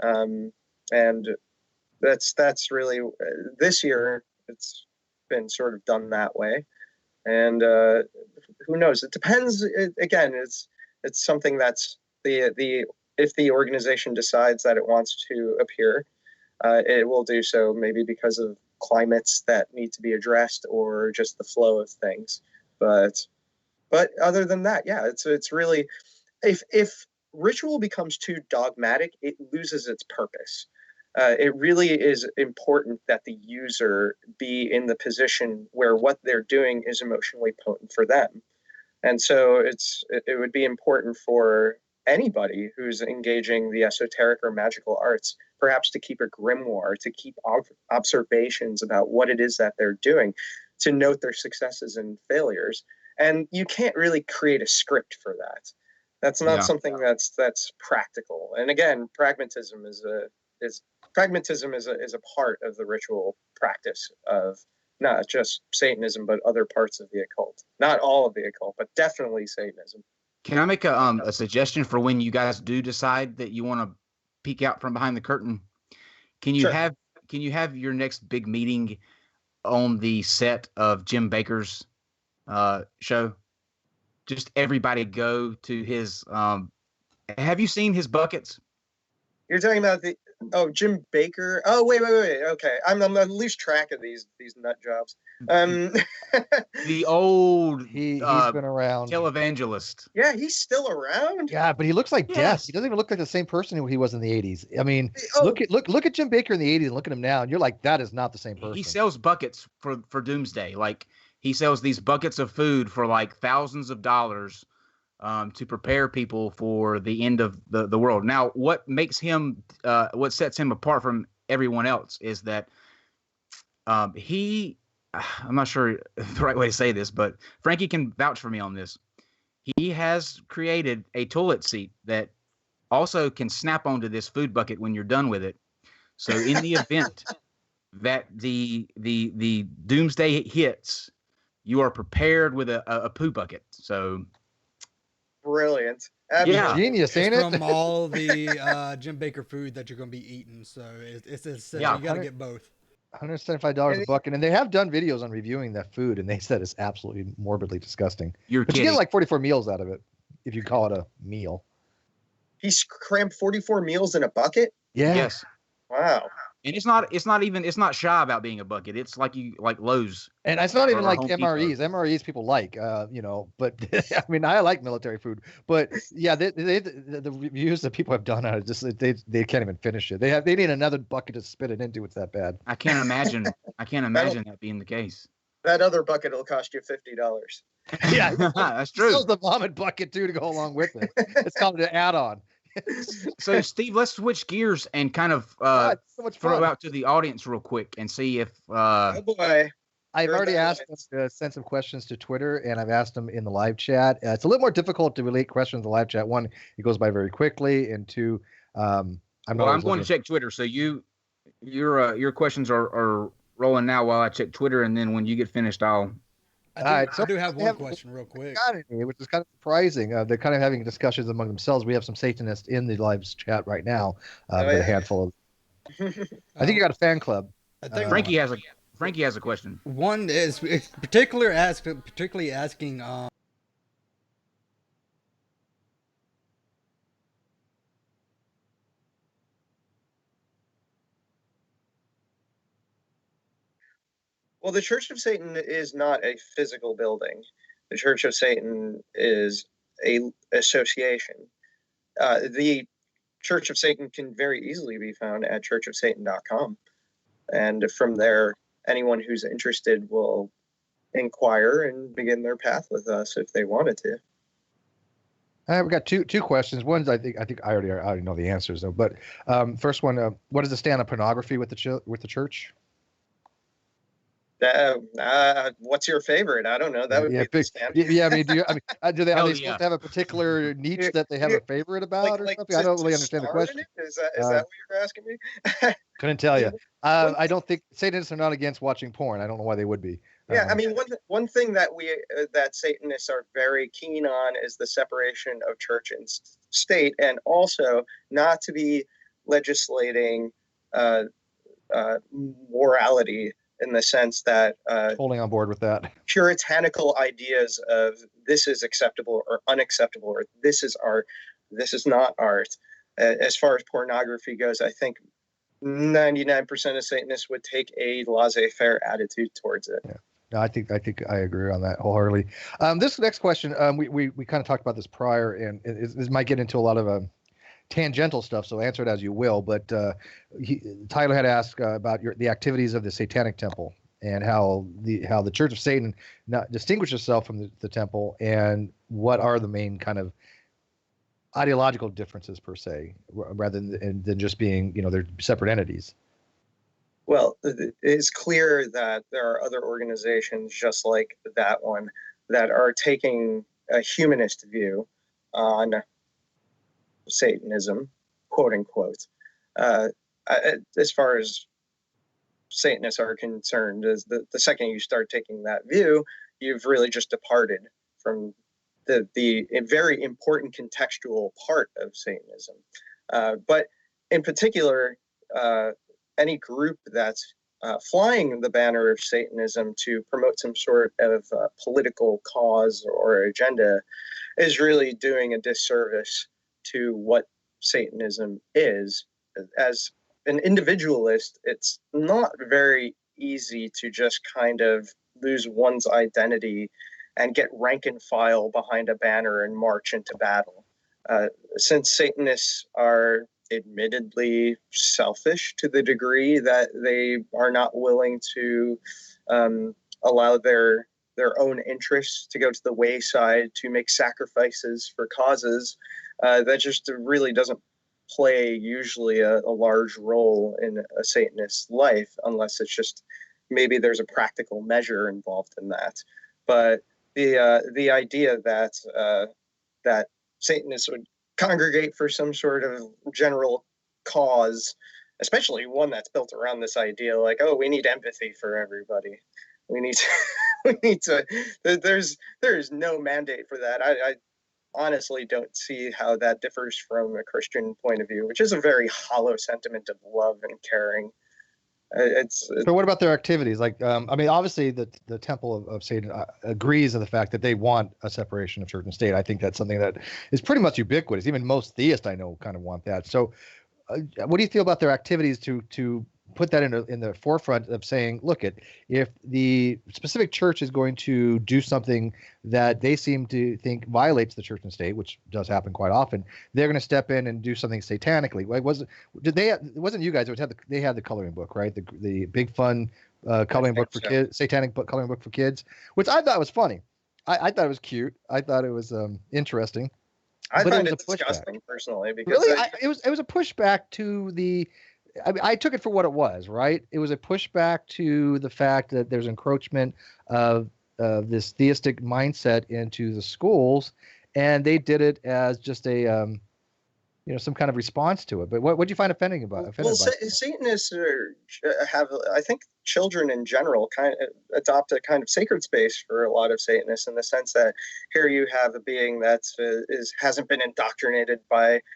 S3: And that's really, this year, it's been sort of done that way. And who knows? It depends. Again, it's something that's if the organization decides that it wants to appear, it will do so maybe because of climates that need to be addressed or just the flow of things. But other than that, yeah, it's really, if ritual becomes too dogmatic, it loses its purpose. It really is important that the user be in the position where what they're doing is emotionally potent for them. And so it would be important for anybody who's engaging the esoteric or magical arts, perhaps to keep a grimoire, to keep observations about what it is that they're doing, to note their successes and failures. And you can't really create a script for that. That's not something that's practical. And again, pragmatism is a part of the ritual practice of not just Satanism, but other parts of the occult. Not all of the occult, but definitely Satanism.
S2: Can I make a suggestion for when you guys do decide that you want to peek out from behind the curtain? Can you have your next big meeting on the set of Jim Bakker's show? Just everybody go to his. Have you seen his buckets?
S3: You're talking about Jim Bakker. Oh, wait. Okay, I'm gonna lose track of these nut jobs.
S2: The old
S1: he's been around.
S2: Televangelist.
S3: Yeah, he's still around.
S1: Yeah, but he looks like death. He doesn't even look like the same person who he was in the 80s. I mean, look at Jim Bakker in the 80s and look at him now, and you're like, that is not the same person.
S2: He sells buckets for Doomsday. Like, he sells these buckets of food for like thousands of dollars to prepare people for the end of the world. Now, what makes him, what sets him apart from everyone else is that I'm not sure the right way to say this, but Frankie can vouch for me on this. He has created a toilet seat that also can snap onto this food bucket when you're done with it. So in the event that the doomsday hits, you are prepared with a poo bucket. So
S3: brilliant.
S2: Yeah.
S1: Genius, ain't it?
S4: From all the Jim Bakker food that you're going to be eating. So it's you got to get both.
S1: $175 a bucket, and they have done videos on reviewing that food, and they said it's absolutely morbidly disgusting.
S2: You're
S1: but
S2: kidding.
S1: you get like 44 meals out of it, if you call it a meal.
S3: He's crammed 44 meals in a bucket?
S1: Yeah.
S2: Yes.
S3: Wow.
S2: And it's not shy about being a bucket. It's like Lowe's.
S1: And it's not even like
S2: Home
S1: MREs.
S2: Depot.
S1: MREs people like, but I mean, I like military food, but yeah, the reviews that people have done on it, just they can't even finish it. They need another bucket to spit it into. It's that bad.
S2: I can't imagine that being the case.
S3: That other bucket will cost you $50.
S1: Yeah,
S2: that's true.
S1: Sells the vomit bucket too to go along with it. It's called an add-on.
S2: So, Steve, let's switch gears and kind of
S1: so much
S2: throw
S1: fun.
S2: out to the audience real quick and see if
S3: Oh boy.
S1: I've already asked them to send some questions to Twitter, and I've asked them in the live chat. It's a little more difficult to relate questions in the live chat. One, it goes by very quickly, and two, I'm
S2: going to check Twitter. So your questions are rolling now while I check Twitter, and then when you get finished,
S4: I do have one question real quick.
S1: Which is kind of surprising. They're kind of having discussions among themselves. We have some Satanists in the live chat right now, a handful of. I think you got a fan club.
S4: I think
S2: Frankie has a question.
S4: One is particularly asking.
S3: Well, the Church of Satan is not a physical building. The Church of Satan is a association. The Church of Satan can very easily be found at churchofsatan.com. And from there, anyone who's interested will inquire and begin their path with us if they wanted to.
S1: We've got two questions. One's I think I already know the answers though. But first one, what is the stand on pornography with the church?
S3: What's your favorite? I don't know. That would be the standard.
S1: Yeah, I mean, are they supposed
S2: yeah.
S1: to have a particular niche that they have a favorite about or something? I don't really understand the question.
S3: Is that what you're asking me?
S1: Couldn't tell you. I don't think Satanists are not against watching porn. I don't know why they would be.
S3: Yeah, I mean, one thing that that Satanists are very keen on is the separation of church and state, and also not to be legislating morality in the sense that
S1: totally on board with that.
S3: Puritanical ideas of this is acceptable or unacceptable, or this is art, this is not art. As far as pornography goes, I think 99% of Satanists would take a laissez-faire attitude towards it.
S1: Yeah. No, I think I agree on that wholeheartedly. This next question, we kind of talked about this prior, and this might get into a lot of tangential stuff, so answer it as you will. But Tyler had asked about the activities of the Satanic Temple and how the Church of Satan distinguishes itself from the temple, and what are the main kind of ideological differences per se, rather than just being they're separate entities.
S3: Well, it's clear that there are other organizations just like that one that are taking a humanist view on Satanism, quote unquote. As far as Satanists are concerned, is the second you start taking that view, you've really just departed from the very important contextual part of Satanism. But in particular, any group that's flying the banner of Satanism to promote some sort of political cause or agenda is really doing a disservice to what Satanism is. As an individualist, it's not very easy to just kind of lose one's identity and get rank and file behind a banner and march into battle. Since Satanists are admittedly selfish to the degree that they are not willing to allow their own interests to go to the wayside, to make sacrifices for causes, that just really doesn't play usually a large role in a Satanist's life, unless it's just maybe there's a practical measure involved in that. But the idea that Satanists would congregate for some sort of general cause, especially one that's built around this idea like, oh, we need empathy for everybody. We need to, there's no mandate for that. I honestly don't see how that differs from a Christian point of view, which is a very hollow sentiment of love and caring.
S1: So what about their activities? Like, I mean, obviously the Temple of Satan agrees on the fact that they want a separation of church and state. I think that's something that is pretty much ubiquitous. Even most theists I know kind of want that. So what do you feel about their activities to put that in the forefront of saying, look, if the specific church is going to do something that they seem to think violates the church and state, which does happen quite often, they're going to step in and do something satanically. Like, it wasn't you guys? They had the coloring book, right? The big fun coloring book for kids, satanic coloring book for kids, which I thought was funny. I thought it was cute. I thought it was interesting.
S3: I find it disgusting personally, because
S1: really, it was a pushback to the. I mean, I took it for what it was, right? It was a pushback to the fact that there's encroachment of this theistic mindset into the schools, and they did it as just a, some kind of response to it. But what do you find offending about it?
S3: Satanists have, I think, children in general kind of adopt a kind of sacred space for a lot of Satanists, in the sense that here you have a being that hasn't been indoctrinated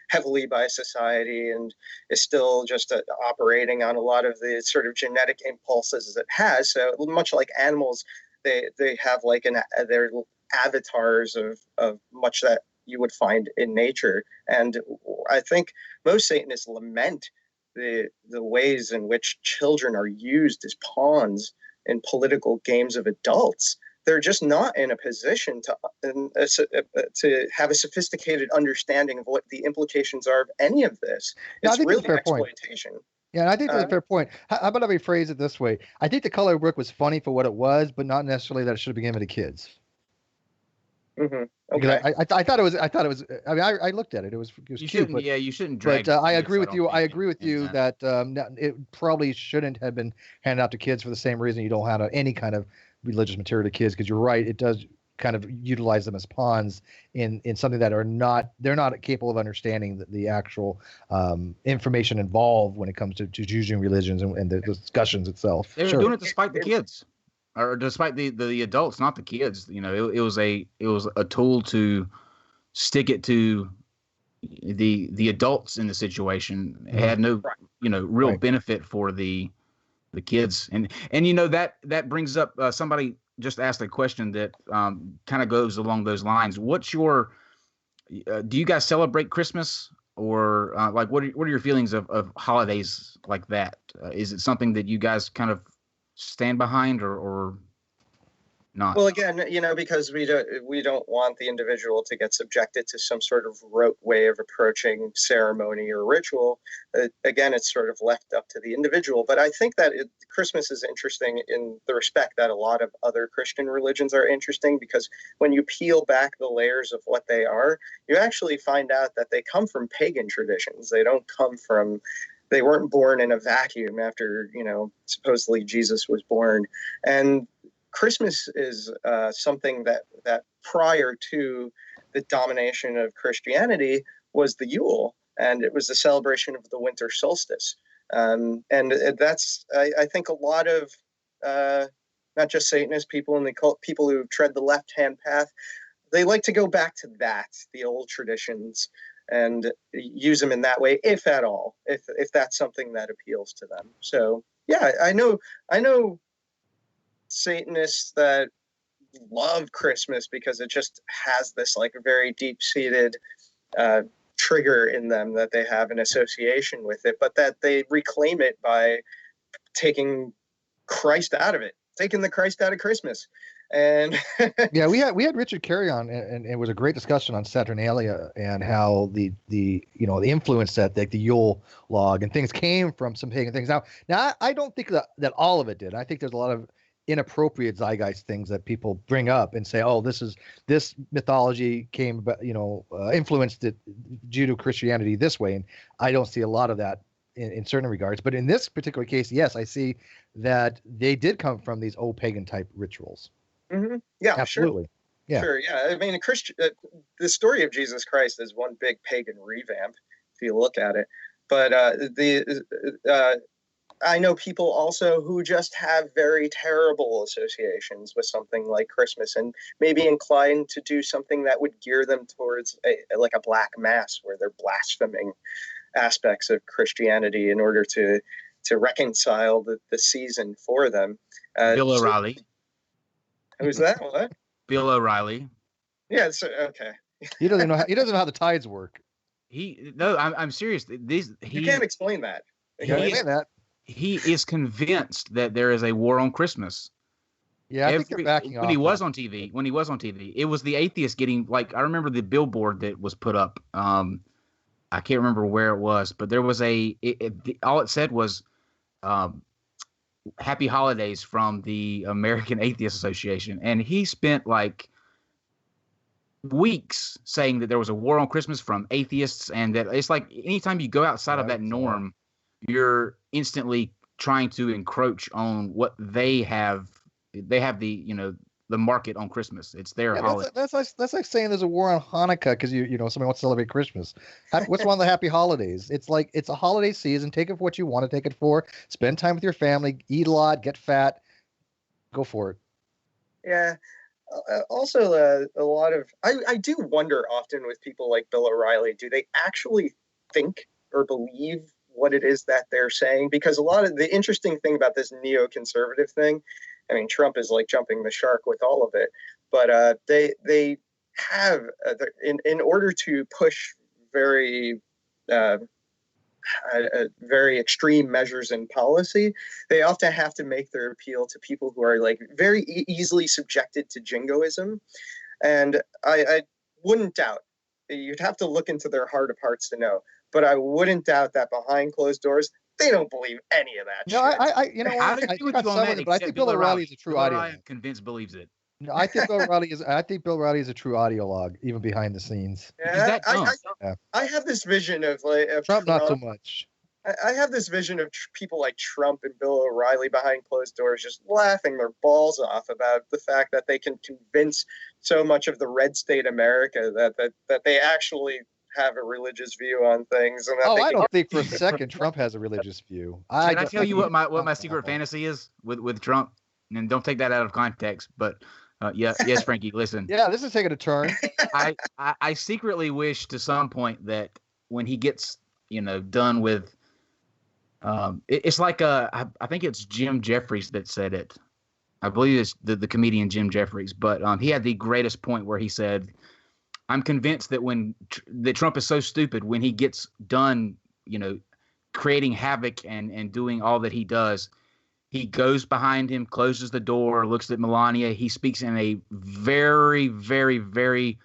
S3: heavily by society and is still just operating on a lot of the sort of genetic impulses that it has. So much like animals, they have like their avatars of much that you would find in nature. And I think most Satanists lament the ways in which children are used as pawns in political games of adults. They're just not in a position to have a sophisticated understanding of what the implications are of any of this. It's really exploitation.
S1: Point. Yeah, I think that's a fair point. How about I rephrase it this way? I think the color book was funny for what it was, but not necessarily that it should have been given to kids.
S3: Mm-hmm. Okay.
S1: I thought it was. I mean, I looked at it. It was
S2: You
S1: cute.
S2: shouldn't.
S1: But,
S2: Yeah, you shouldn't drag.
S1: but I
S2: kids
S1: agree with
S2: out
S1: you.
S2: on
S1: I
S2: TV
S1: agree with
S2: in
S1: you that it probably shouldn't have been handed out to kids for the same reason you don't hand out any kind of religious material to kids, because you're right. It does kind of utilize them as pawns in something that they're not capable of understanding the actual information involved when it comes to choosing religions and the discussions itself.
S2: They're
S1: Sure.
S2: doing it despite the kids, or despite the adults, not the kids. You know, it was a tool to stick it to the adults in the situation. It had no real
S1: Right.
S2: benefit for the kids, and that brings up somebody just asked a question that kind of goes along those lines. What's your do you guys celebrate Christmas, or like what are your feelings of holidays like that? Is it something that you guys kind of stand behind, or not?
S3: Well, again, because we don't want the individual to get subjected to some sort of rote way of approaching ceremony or ritual. Again, it's sort of left up to the individual. But I think that Christmas is interesting in the respect that a lot of other Christian religions are interesting, because when you peel back the layers of what they are, you actually find out that they come from pagan traditions. They don't come from. They weren't born in a vacuum after, supposedly Jesus was born. And Christmas is something that prior to the domination of Christianity was the Yule, and it was the celebration of the winter solstice. And that's, I think, a lot of not just Satanist people and the cult people who tread the left-hand path, they like to go back to the old traditions, and use them in that way, if at all, if that's something that appeals to them. So yeah, I know Satanists that love Christmas because it just has this like very deep-seated trigger in them that they have an association with it, but that they reclaim it by taking Christ out of it, taking the Christ out of Christmas. And
S1: yeah, we had Richard Carey on, and it was a great discussion on Saturnalia and how the influence that the Yule log and things came from some pagan things. Now I don't think that all of it did. I think there's a lot of inappropriate zeitgeist things that people bring up and say, oh, this mythology came, influenced it Judeo-Christianity this way, and I don't see a lot of that in certain regards. But in this particular case, yes, I see that they did come from these old pagan type rituals.
S3: Mm-hmm. Yeah,
S1: absolutely.
S3: Sure.
S1: Yeah,
S3: sure. Yeah. I mean, the story of Jesus Christ is one big pagan revamp, if you look at it. But I know people also who just have very terrible associations with something like Christmas, and maybe inclined to do something that would gear them towards a black mass, where they're blaspheming aspects of Christianity in order to reconcile the season for them.
S2: Bill O'Reilly.
S3: Who's that? What?
S2: Bill O'Reilly.
S3: Yeah. Okay.
S1: He doesn't know how the tides work.
S2: I'm serious.
S3: You can't explain that.
S2: He is convinced that there is a war on Christmas.
S1: Yeah, I think you're backing off.
S2: When he was on TV, it was the atheists getting, like, I remember the billboard that was put up. I can't remember where it was, but there was all it said was Happy Holidays from the American Atheist Association. And he spent like weeks saying that there was a war on Christmas from atheists, and that it's like anytime you go outside of that norm, you're instantly trying to encroach on what they have. They have the market on Christmas. It's their holiday.
S1: That's like saying there's a war on Hanukkah because somebody wants to celebrate Christmas. What's one of the happy holidays? It's like it's a holiday season. Take it for what you want to take it for. Spend time with your family. Eat a lot. Get fat. Go for it.
S3: Yeah. Also, a lot of I do wonder often with people like Bill O'Reilly, do they actually think or believe what it is that they're saying? Because a lot of the interesting thing about this neoconservative thing, I mean, Trump is like jumping the shark with all of it, but they have in order to push very very extreme measures in policy, they often have to make their appeal to people who are like very easily subjected to jingoism. And I wouldn't doubt, you'd have to look into their heart of hearts to know, but I wouldn't doubt that behind closed doors, they don't believe any of that shit.
S1: I think Bill O'Reilly is a true audience.
S2: Convinced believes it.
S1: No, I think Bill O'Reilly is. I think Bill O'Reilly is a true audiologue, even behind the scenes.
S3: Yeah,
S2: Yeah.
S3: I have this vision of
S1: Trump, not so much.
S3: I have this vision of people like Trump and Bill O'Reilly behind closed doors just laughing their balls off about the fact that they can convince so much of the red state America that they actually have a religious view on things. And that
S1: I don't think for a second Trump has a religious view.
S2: Can I tell you what my secret fantasy is with Trump? And don't take that out of context, but yes, Frankie, listen.
S1: Yeah, this is taking a turn.
S2: I secretly wish to some point that when he gets done with it's like I think it's Jim Jeffries that said it. I believe it's the comedian Jim Jeffries, but he had the greatest point where he said, "I'm convinced that that Trump is so stupid when he gets done, creating havoc and doing all that he does, he goes behind him, closes the door, looks at Melania. He speaks in a very, very, very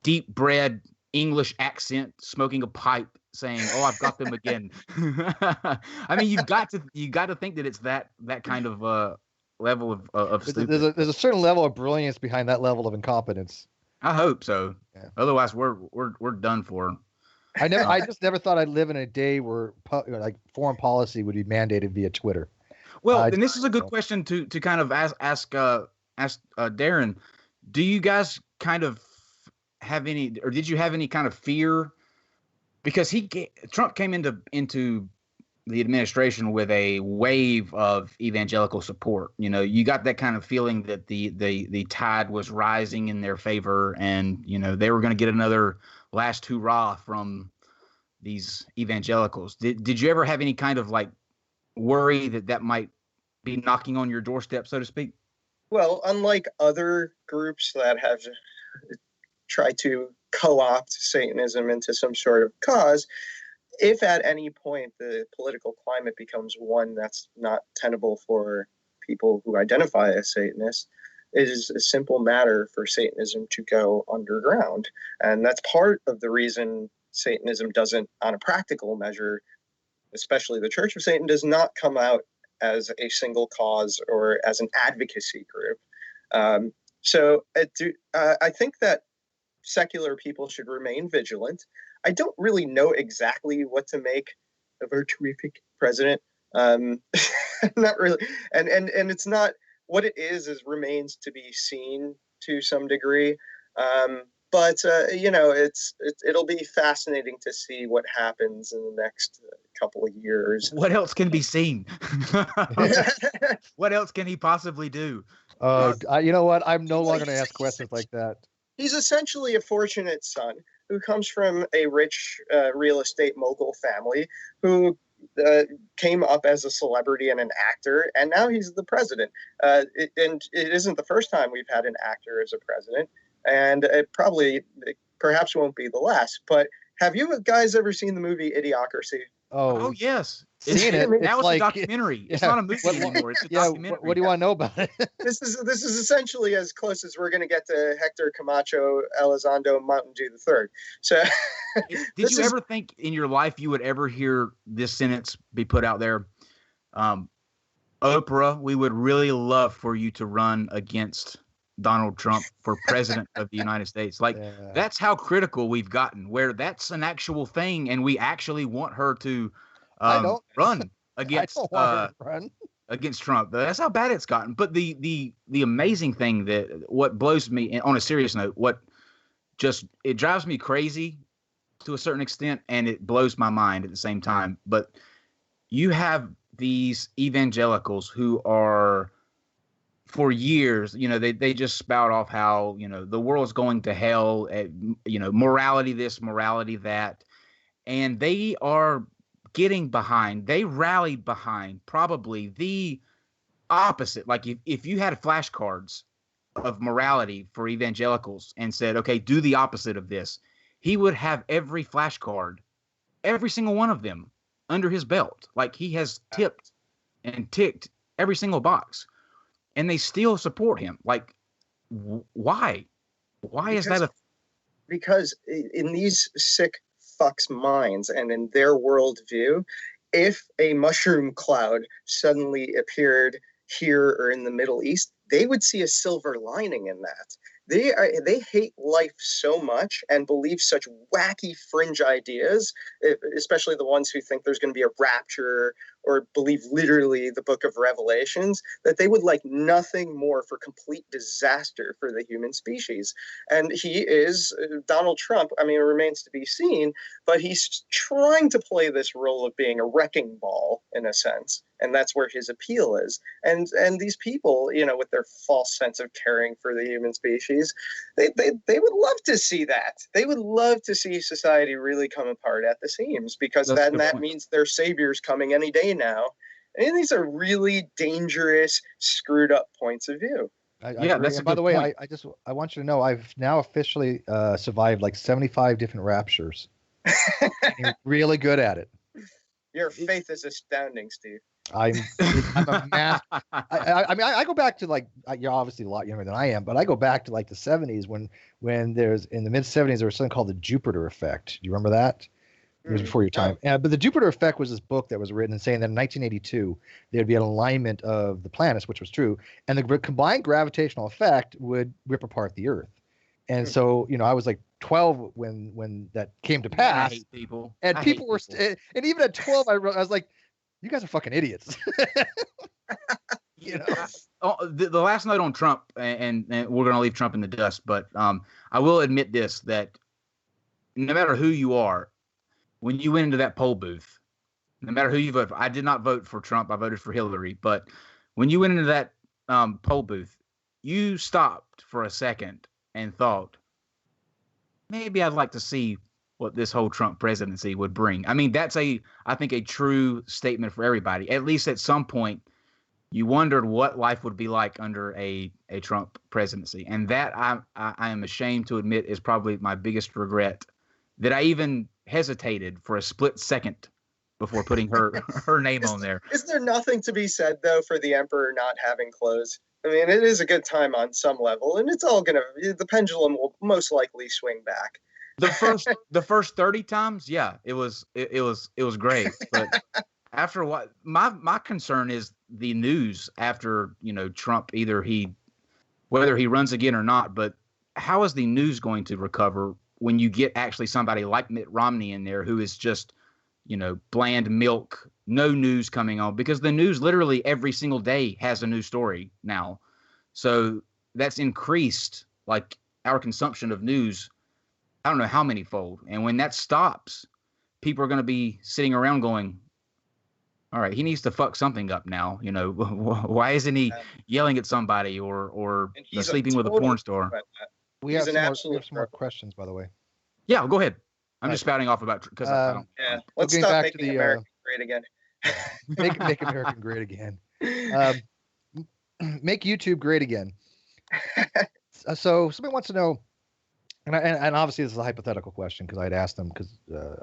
S2: deep-bred English accent, smoking a pipe, saying, "Oh, I've got them again." I mean, you got to think that it's that kind of level of stupid.
S1: There's a certain level of brilliance behind that level of incompetence.
S2: I hope so.
S1: Yeah.
S2: Otherwise, we're done for.
S1: I just never thought I'd live in a day where like foreign policy would be mandated via Twitter.
S2: Well, and this is a good question to kind of ask Darren. Do you guys kind of have any, or did you have any kind of fear? Because Trump came into the administration with a wave of evangelical support. You got that kind of feeling that the tide was rising in their favor, and they were going to get another last hurrah from these evangelicals. Did you ever have any kind of like worry that might be knocking on your doorstep, so to speak?
S3: Well, unlike other groups that have tried to co-opt Satanism into some sort of cause, if at any point the political climate becomes one that's not tenable for people who identify as Satanists, it is a simple matter for Satanism to go underground. And that's part of the reason Satanism doesn't, on a practical measure, especially the Church of Satan, does not come out as a single cause or as an advocacy group. So I think that secular people should remain vigilant. I don't really know exactly what to make of our terrific president. Not really. And it's not, what it is remains to be seen to some degree. But it'll be fascinating to see what happens in the next couple of years.
S2: What else can be seen? What else can he possibly do?
S1: You know what? I'm no longer going to ask questions like that.
S3: He's essentially a fortunate son who comes from a rich real estate mogul family who came up as a celebrity and an actor, and now he's the president. And it isn't the first time we've had an actor as a president, and it perhaps won't be the last. But have you guys ever seen the movie Idiocracy?
S2: Oh yes.
S1: Seen it.
S2: Now it's like, a documentary. It's not a movie anymore. It's a documentary.
S1: What do you want to know about it?
S3: This is essentially as close as we're going to get to Hector Camacho Elizondo Mountain Dew III. So,
S2: did you ever think in your life you would ever hear this sentence be put out there? Oprah, we would really love for you to run against Donald Trump for president of the United States. Like, that's how critical we've gotten, where that's an actual thing, and we actually want her to run against against Trump. That's how bad it's gotten. But the amazing thing, that what blows me, and on a serious note, it drives me crazy to a certain extent, and it blows my mind at the same time. But you have these evangelicals who are, for years, they just spout off how, the world's going to hell, morality this, morality that. And they are they rallied behind probably the opposite. Like if you had flashcards of morality for evangelicals and said, okay, do the opposite of this, he would have every flashcard, every single one of them under his belt. Like he has tipped and ticked every single box. And they still support him. Like, why? Is that
S3: because in these sick fucks' minds and in their worldview, if a mushroom cloud suddenly appeared here or in the Middle East, they would see a silver lining in that. They hate life so much and believe such wacky fringe ideas, especially the ones who think there's going to be a rapture or believe literally the book of Revelations, that they would like nothing more for complete disaster for the human species. And he is, Donald Trump, I mean, it remains to be seen, but he's trying to play this role of being a wrecking ball in a sense. And that's where his appeal is. And these people, you know, with their false sense of caring for the human species, they would love to see that. They would love to see society really come apart at the seams, because then that means their savior's coming any day now. And these are really dangerous, screwed up points of view.
S1: That's and by the way, I want you to know I've now officially survived like 75 different raptures. You're really good at it.
S3: Your faith is astounding, Steve.
S1: I'm a master. I mean, I go back to like, you're obviously a lot younger than I am, but I go back to like the 70s when there's, in the mid 70s, there was something called the Jupiter effect. Do you remember that? It was before your time. But the Jupiter effect was this book that was written and saying that in 1982, there'd be an alignment of the planets, which was true. And the combined gravitational effect would rip apart the Earth. And so, you know, I was like 12 when that came to pass.
S2: I hate people.
S1: And people were, and even at 12, I was like, you guys are fucking idiots. You know,
S2: the last note on Trump, and we're going to leave Trump in the dust, but I will admit this, that no matter who you are, when you went into that poll booth, no matter who you vote for, I did not vote for Trump, I voted for Hillary, but when you went into that poll booth, you stopped for a second and thought, maybe I'd like to see what this whole Trump presidency would bring. I mean, that's I think a true statement for everybody. At least at some point, you wondered what life would be like under a Trump presidency. And that I am ashamed to admit is probably my biggest regret, that I even hesitated for a split second before putting her name on there.
S3: Is there nothing to be said, though, for the emperor not having clothes? I mean, it is a good time on some level, and it's all the pendulum will most likely swing back.
S2: The first 30 times, yeah, it was great. But after what, my concern is the news after, you know, Trump, whether he runs again or not, but how is the news going to recover when you get actually somebody like Mitt Romney in there who is just, you know, bland milk, no news coming on, because the news literally every single day has a new story now. So that's increased like our consumption of news, I don't know how many fold. And when that stops, people are going to be sitting around going, all right, he needs to fuck something up now. You know, why isn't he yelling at somebody or sleeping with a porn star?
S1: We have some more questions, by the way.
S2: Yeah, go ahead. I'm just spouting off about, because I don't.
S3: Yeah, let's stop making America great again.
S1: Make America great again. Make YouTube great again. So somebody wants to know, and obviously this is a hypothetical question because I'd asked them, because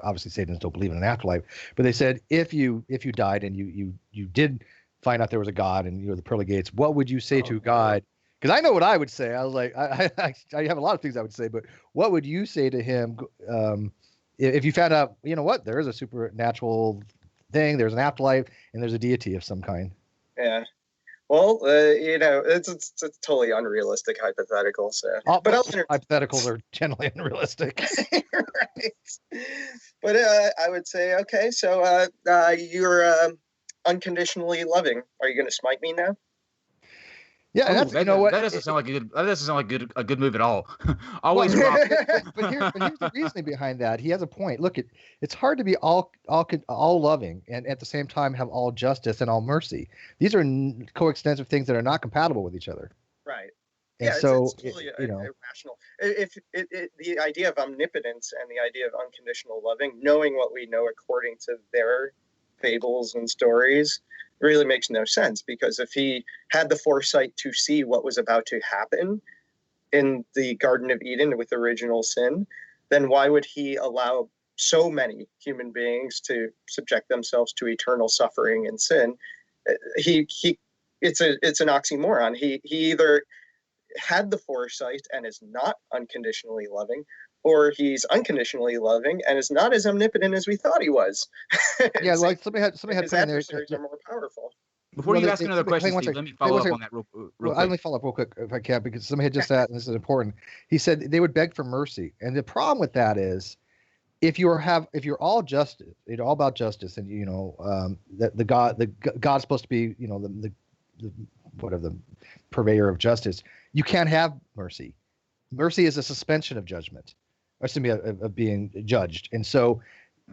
S1: obviously Satanists don't believe in an afterlife, but they said if you died and you did find out there was a God and you were the pearly gates, what would you say to God? Because I know what I would say. I was like, I have a lot of things I would say, but what would you say to him if you found out, you know what, there is a supernatural thing, there's an afterlife, and there's a deity of some kind?
S3: Yeah. Well, you know, it's a totally unrealistic hypothetical. So,
S1: but hypotheticals are generally unrealistic.
S3: Right. But I would say, okay, so you're unconditionally loving. Are you going to smite me now?
S1: Yeah, that's, you know what?
S2: That doesn't sound like a good move at all. Always wrong.
S1: But here's the reasoning behind that. He has a point. Look, it's hard to be all loving and at the same time have all justice and all mercy. These are coextensive things that are not compatible with each other.
S3: Right.
S1: And
S3: yeah,
S1: so
S3: it's totally irrational. If the idea of omnipotence and the idea of unconditional loving, knowing what we know according to their fables and stories, really makes no sense, because if he had the foresight to see what was about to happen in the Garden of Eden with original sin, then why would he allow so many human beings to subject themselves to eternal suffering and sin? It's an oxymoron. He either had the foresight and is not unconditionally loving, or he's unconditionally loving and is not as omnipotent as we thought he was.
S1: Yeah, like somebody had
S3: his adversaries are more powerful.
S2: Before
S1: Well,
S2: you ask another question, Steve, let me follow up on that real quick.
S1: Let me follow up real quick if I can, because somebody had just asked, and this is important. He said they would beg for mercy, and the problem with that is, if you're all justice, all about justice, and God's supposed to be the whatever the purveyor of justice, you can't have mercy. Mercy is a suspension of judgment, or excuse me, of being judged, and so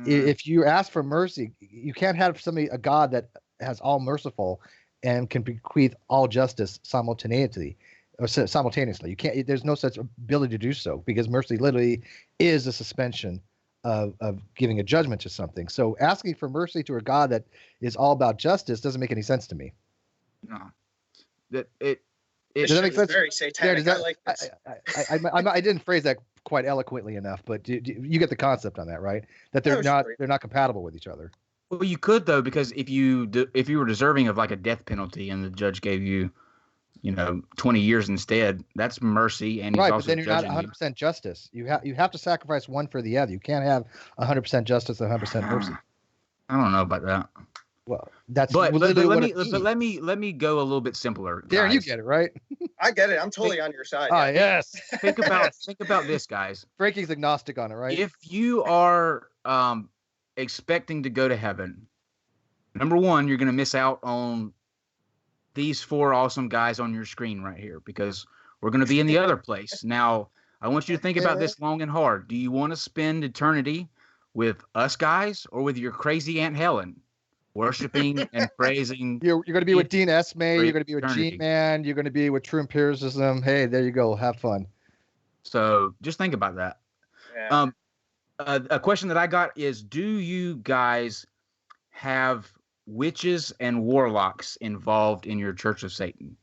S1: if you ask for mercy, you can't have a God that has all merciful and can bequeath all justice simultaneously. You can't. There's no such ability to do so, because mercy literally is a suspension of giving a judgment to something. So asking for mercy to a God that is all about justice doesn't make any sense to me.
S2: No, does
S1: that make sense?
S3: Very satanic. I like this.
S1: I didn't phrase that quite eloquently enough, but you get the concept on that, right? That they're not compatible with each other.
S2: Well, you could, though, because if you were deserving of like a death penalty and the judge gave you, 20 years instead, that's mercy, and
S1: right.
S2: He's
S1: But then you're not 100% justice. You have to sacrifice one for the other. You can't have 100% justice and 100% mercy.
S2: I don't know about that.
S1: Well, that's
S2: but let me go a little bit simpler.
S1: Darren, you get it, right?
S3: I get it. I'm totally on your side.
S1: Oh, yes.
S2: Think about this, guys.
S1: Frankie's agnostic on it, right?
S2: If you are expecting to go to heaven, number one, you're going to miss out on these 4 awesome guys on your screen right here, because we're going to be in the other place. Now, I want you to think about this long and hard. Do you want to spend eternity with us guys or with your crazy Aunt Helen, worshiping and praising?
S1: You're going to be with Dean Esme. You're going to be with G-Man. You're going to be with True Empiricism. Hey, there you go. Have fun.
S2: So just think about that.
S3: Yeah.
S2: A question that I got is, do you guys have witches and warlocks involved in your Church of Satan?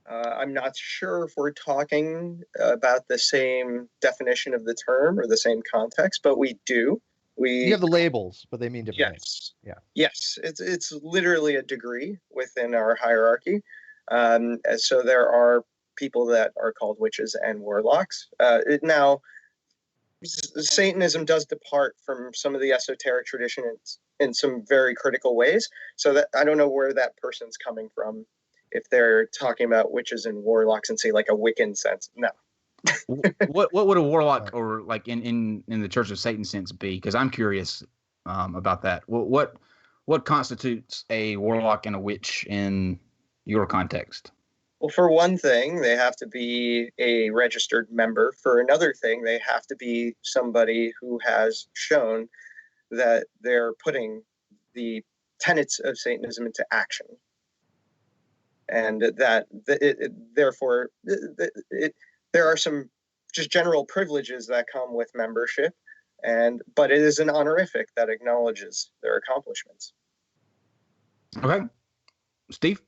S3: I'm not sure if we're talking about the same definition of the term or the same context, but we do.
S1: You have the labels, but they mean different things. Yeah.
S3: Yes, it's literally a degree within our hierarchy. So there are people that are called witches and warlocks. Now, Satanism does depart from some of the esoteric traditions in some very critical ways. So that I don't know where that person's coming from, if they're talking about witches and warlocks and say like a Wiccan sense. No.
S2: What would a warlock or like in the Church of Satan sense be? Because I'm curious about that. What constitutes a warlock and a witch in your context?
S3: Well, for one thing, they have to be a registered member. For another thing, they have to be somebody who has shown that they're putting the tenets of Satanism into action. And therefore, there are some just general privileges that come with membership, but it is an honorific that acknowledges their accomplishments.
S2: Okay. Steve?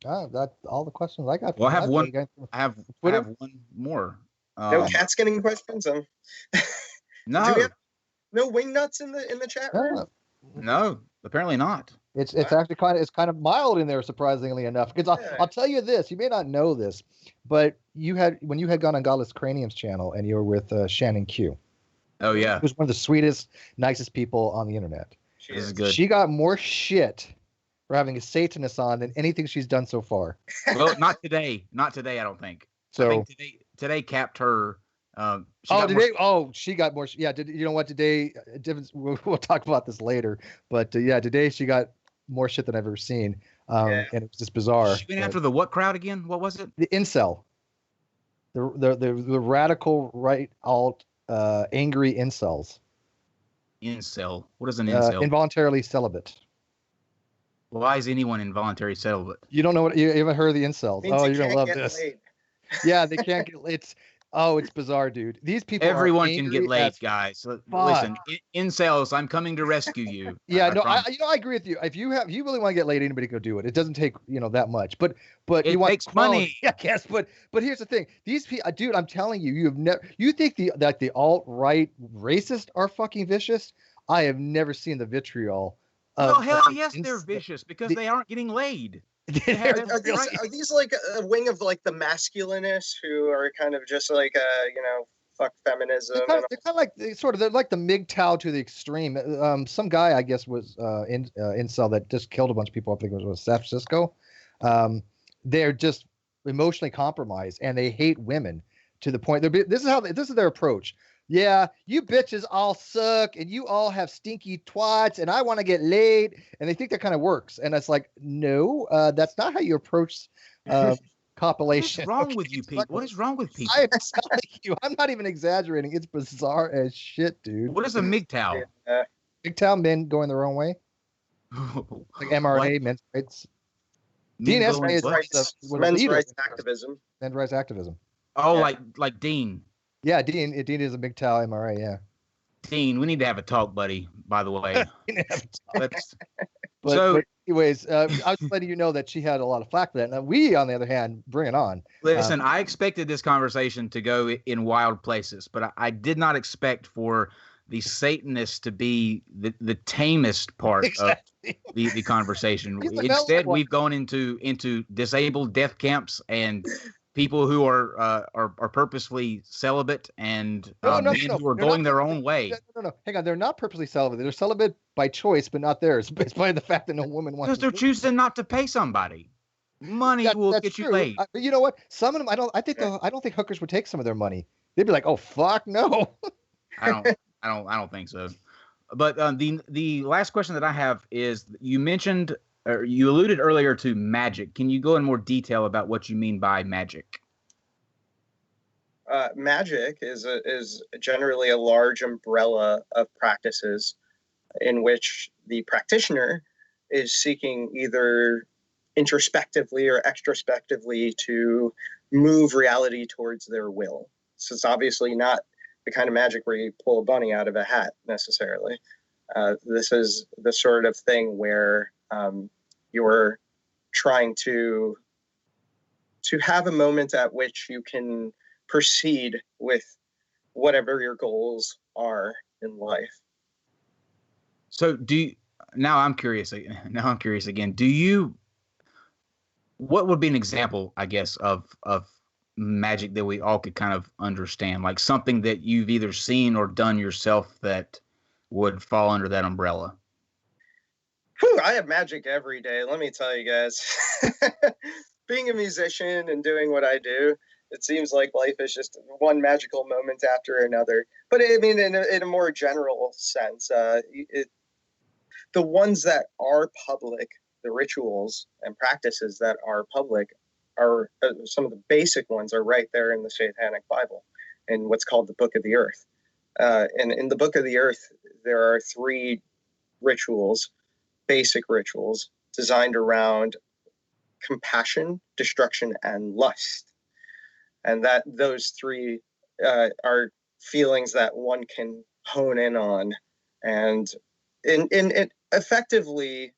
S1: That's all the questions I got.
S2: Well, I have one. I have one more.
S3: No cats getting questions.
S2: No.
S3: Do we have no wingnuts in the chat room?
S2: No, apparently not.
S1: It's actually kind of mild in there, surprisingly enough. Because I'll tell you this, you may not know this, but when you had gone on Godless Cranium's channel and you were with Shannon Q.
S2: Oh yeah,
S1: who's one of the sweetest, nicest people on the internet.
S2: She is good.
S1: She got more shit for having a Satanist on than anything she's done so far.
S2: Well, not today. Not today, I don't think.
S1: So
S2: I think today capped her.
S1: She got more. Yeah, you know what? Today, we'll talk about this later. But today she got more shit than I've ever seen. And it was just bizarre.
S2: She went after the what crowd again? What was it?
S1: The incel. The radical right alt angry incels.
S2: Incel. What is an incel?
S1: Involuntarily celibate.
S2: Why is anyone involuntary celibate?
S1: You don't know what you haven't heard of the incels. Oh, you're gonna love this. Yeah, they can't get. It's bizarre, dude. These people.
S2: Everyone can get laid, guys. Listen, incels, I'm coming to rescue you.
S1: Yeah, I agree with you. If you really want to get laid, anybody can go do it. It doesn't take that much. But
S2: it takes money.
S1: Yeah, yes. But here's the thing. These people, dude, I'm telling you, you think that the alt-right racists are fucking vicious? I have never seen the vitriol.
S2: Well, hell yes, they're vicious because they aren't getting laid.
S3: Are these like a wing of like the masculinists who are kind of just like fuck feminism.
S1: They're like the MGTOW to the extreme. Some guy, I guess, was incel that just killed a bunch of people. I think it was San Francisco. They're just emotionally compromised, and they hate women to the point. This is their approach. Yeah, you bitches all suck, and you all have stinky twats, and I want to get laid, and they think that kind of works. And it's like, no, that's not how you approach compilation.
S2: What's wrong with you, Pete? What is wrong with people?
S1: I'm telling you, I'm not even exaggerating. It's bizarre as shit, dude.
S2: What is a MGTOW?
S1: MGTOW, men going their own way. Like mRNA, men's rights.
S3: Men's rights activism.
S1: Men's rights activism.
S2: Oh, yeah. like Dean.
S1: Yeah, Dean is a MGTOW MRA, yeah.
S2: Dean, we need to have a talk, buddy, by the way.
S1: But anyways, I was letting you know that she had a lot of flack for that. Now, we, on the other hand, bring it on.
S2: Listen, I expected this conversation to go in wild places, but I did not expect for the Satanists to be the tamest part of the conversation. Instead, we've gone into disabled death camps and people who are purposely celibate and men who are going their own way.
S1: No. Hang on. They're not purposely celibate. They're celibate by choice, but not theirs. It's by the fact that no woman wants.
S2: Because they're choosing not to pay somebody. Money will get you laid.
S1: You know what? Some of them, I don't think hookers would take some of their money. They'd be like, "Oh fuck, no."
S2: I don't think so. But the last question that I have is: you mentioned, or you alluded earlier to magic. Can you go in more detail about what you mean by magic?
S3: Magic is generally a large umbrella of practices in which the practitioner is seeking either introspectively or extrospectively to move reality towards their will. So it's obviously not the kind of magic where you pull a bunny out of a hat necessarily. This is the sort of thing where you're trying to have a moment at which you can proceed with whatever your goals are in life.
S2: So now I'm curious again. What would be an example, I guess, of magic that we all could kind of understand, like something that you've either seen or done yourself that would fall under that umbrella?
S3: I have magic every day, let me tell you guys. Being a musician and doing what I do, it seems like life is just one magical moment after another. But I mean, in a more general sense, the ones that are public, the rituals and practices that are public, are some of the basic ones are right there in the Satanic Bible, in what's called the Book of the Earth. And in the Book of the Earth, there are 3 rituals, basic rituals, designed around compassion, destruction, and lust. And that those 3 are feelings that one can hone in on and effectively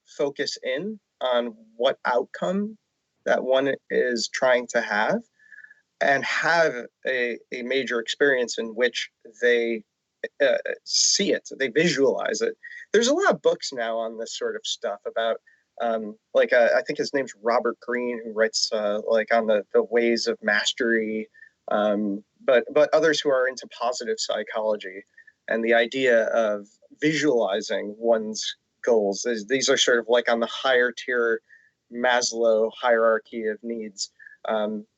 S3: focus in on what outcome that one is trying to have, and have a major experience in which they see it, they visualize it. There's a lot of books now on this sort of stuff about, I think his name's Robert Greene, who writes on the ways of mastery, but others who are into positive psychology and the idea of visualizing one's goals. These are sort of like on the higher tier Maslow hierarchy of needs.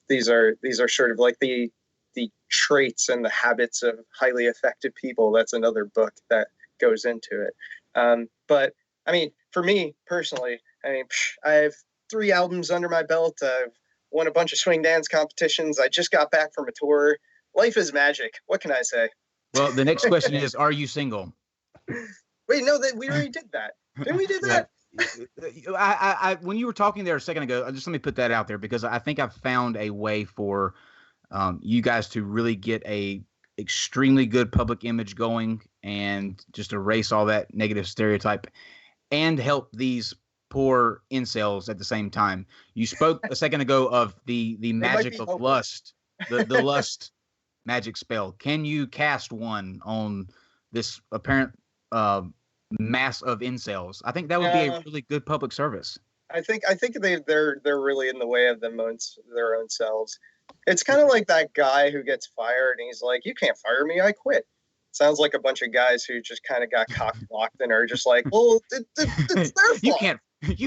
S3: These are sort of like the traits and the habits of highly effective people. That's another book that goes into it. But I mean, for me personally, I have 3 albums under my belt. I've won a bunch of swing dance competitions. I just got back from a tour. Life is magic. What can I say?
S2: Well, the next question is, are you single?
S3: Wait, no, we already did that. Didn't we do that?
S2: I when you were talking there a second ago, just let me put that out there, because I think I've found a way for you guys to really get a extremely good public image going and just erase all that negative stereotype and help these poor incels at the same time. You spoke a second ago of the magic of lust, the lust magic spell. Can you cast one on this apparent mass of incels? I think that would be a really good public service.
S3: I think they're really in the way of their own selves. It's kind of like that guy who gets fired and he's like, "You can't fire me, I quit." Sounds like a bunch of guys who just kind of got cock-blocked and are just like, "Well, it's their fault."
S2: You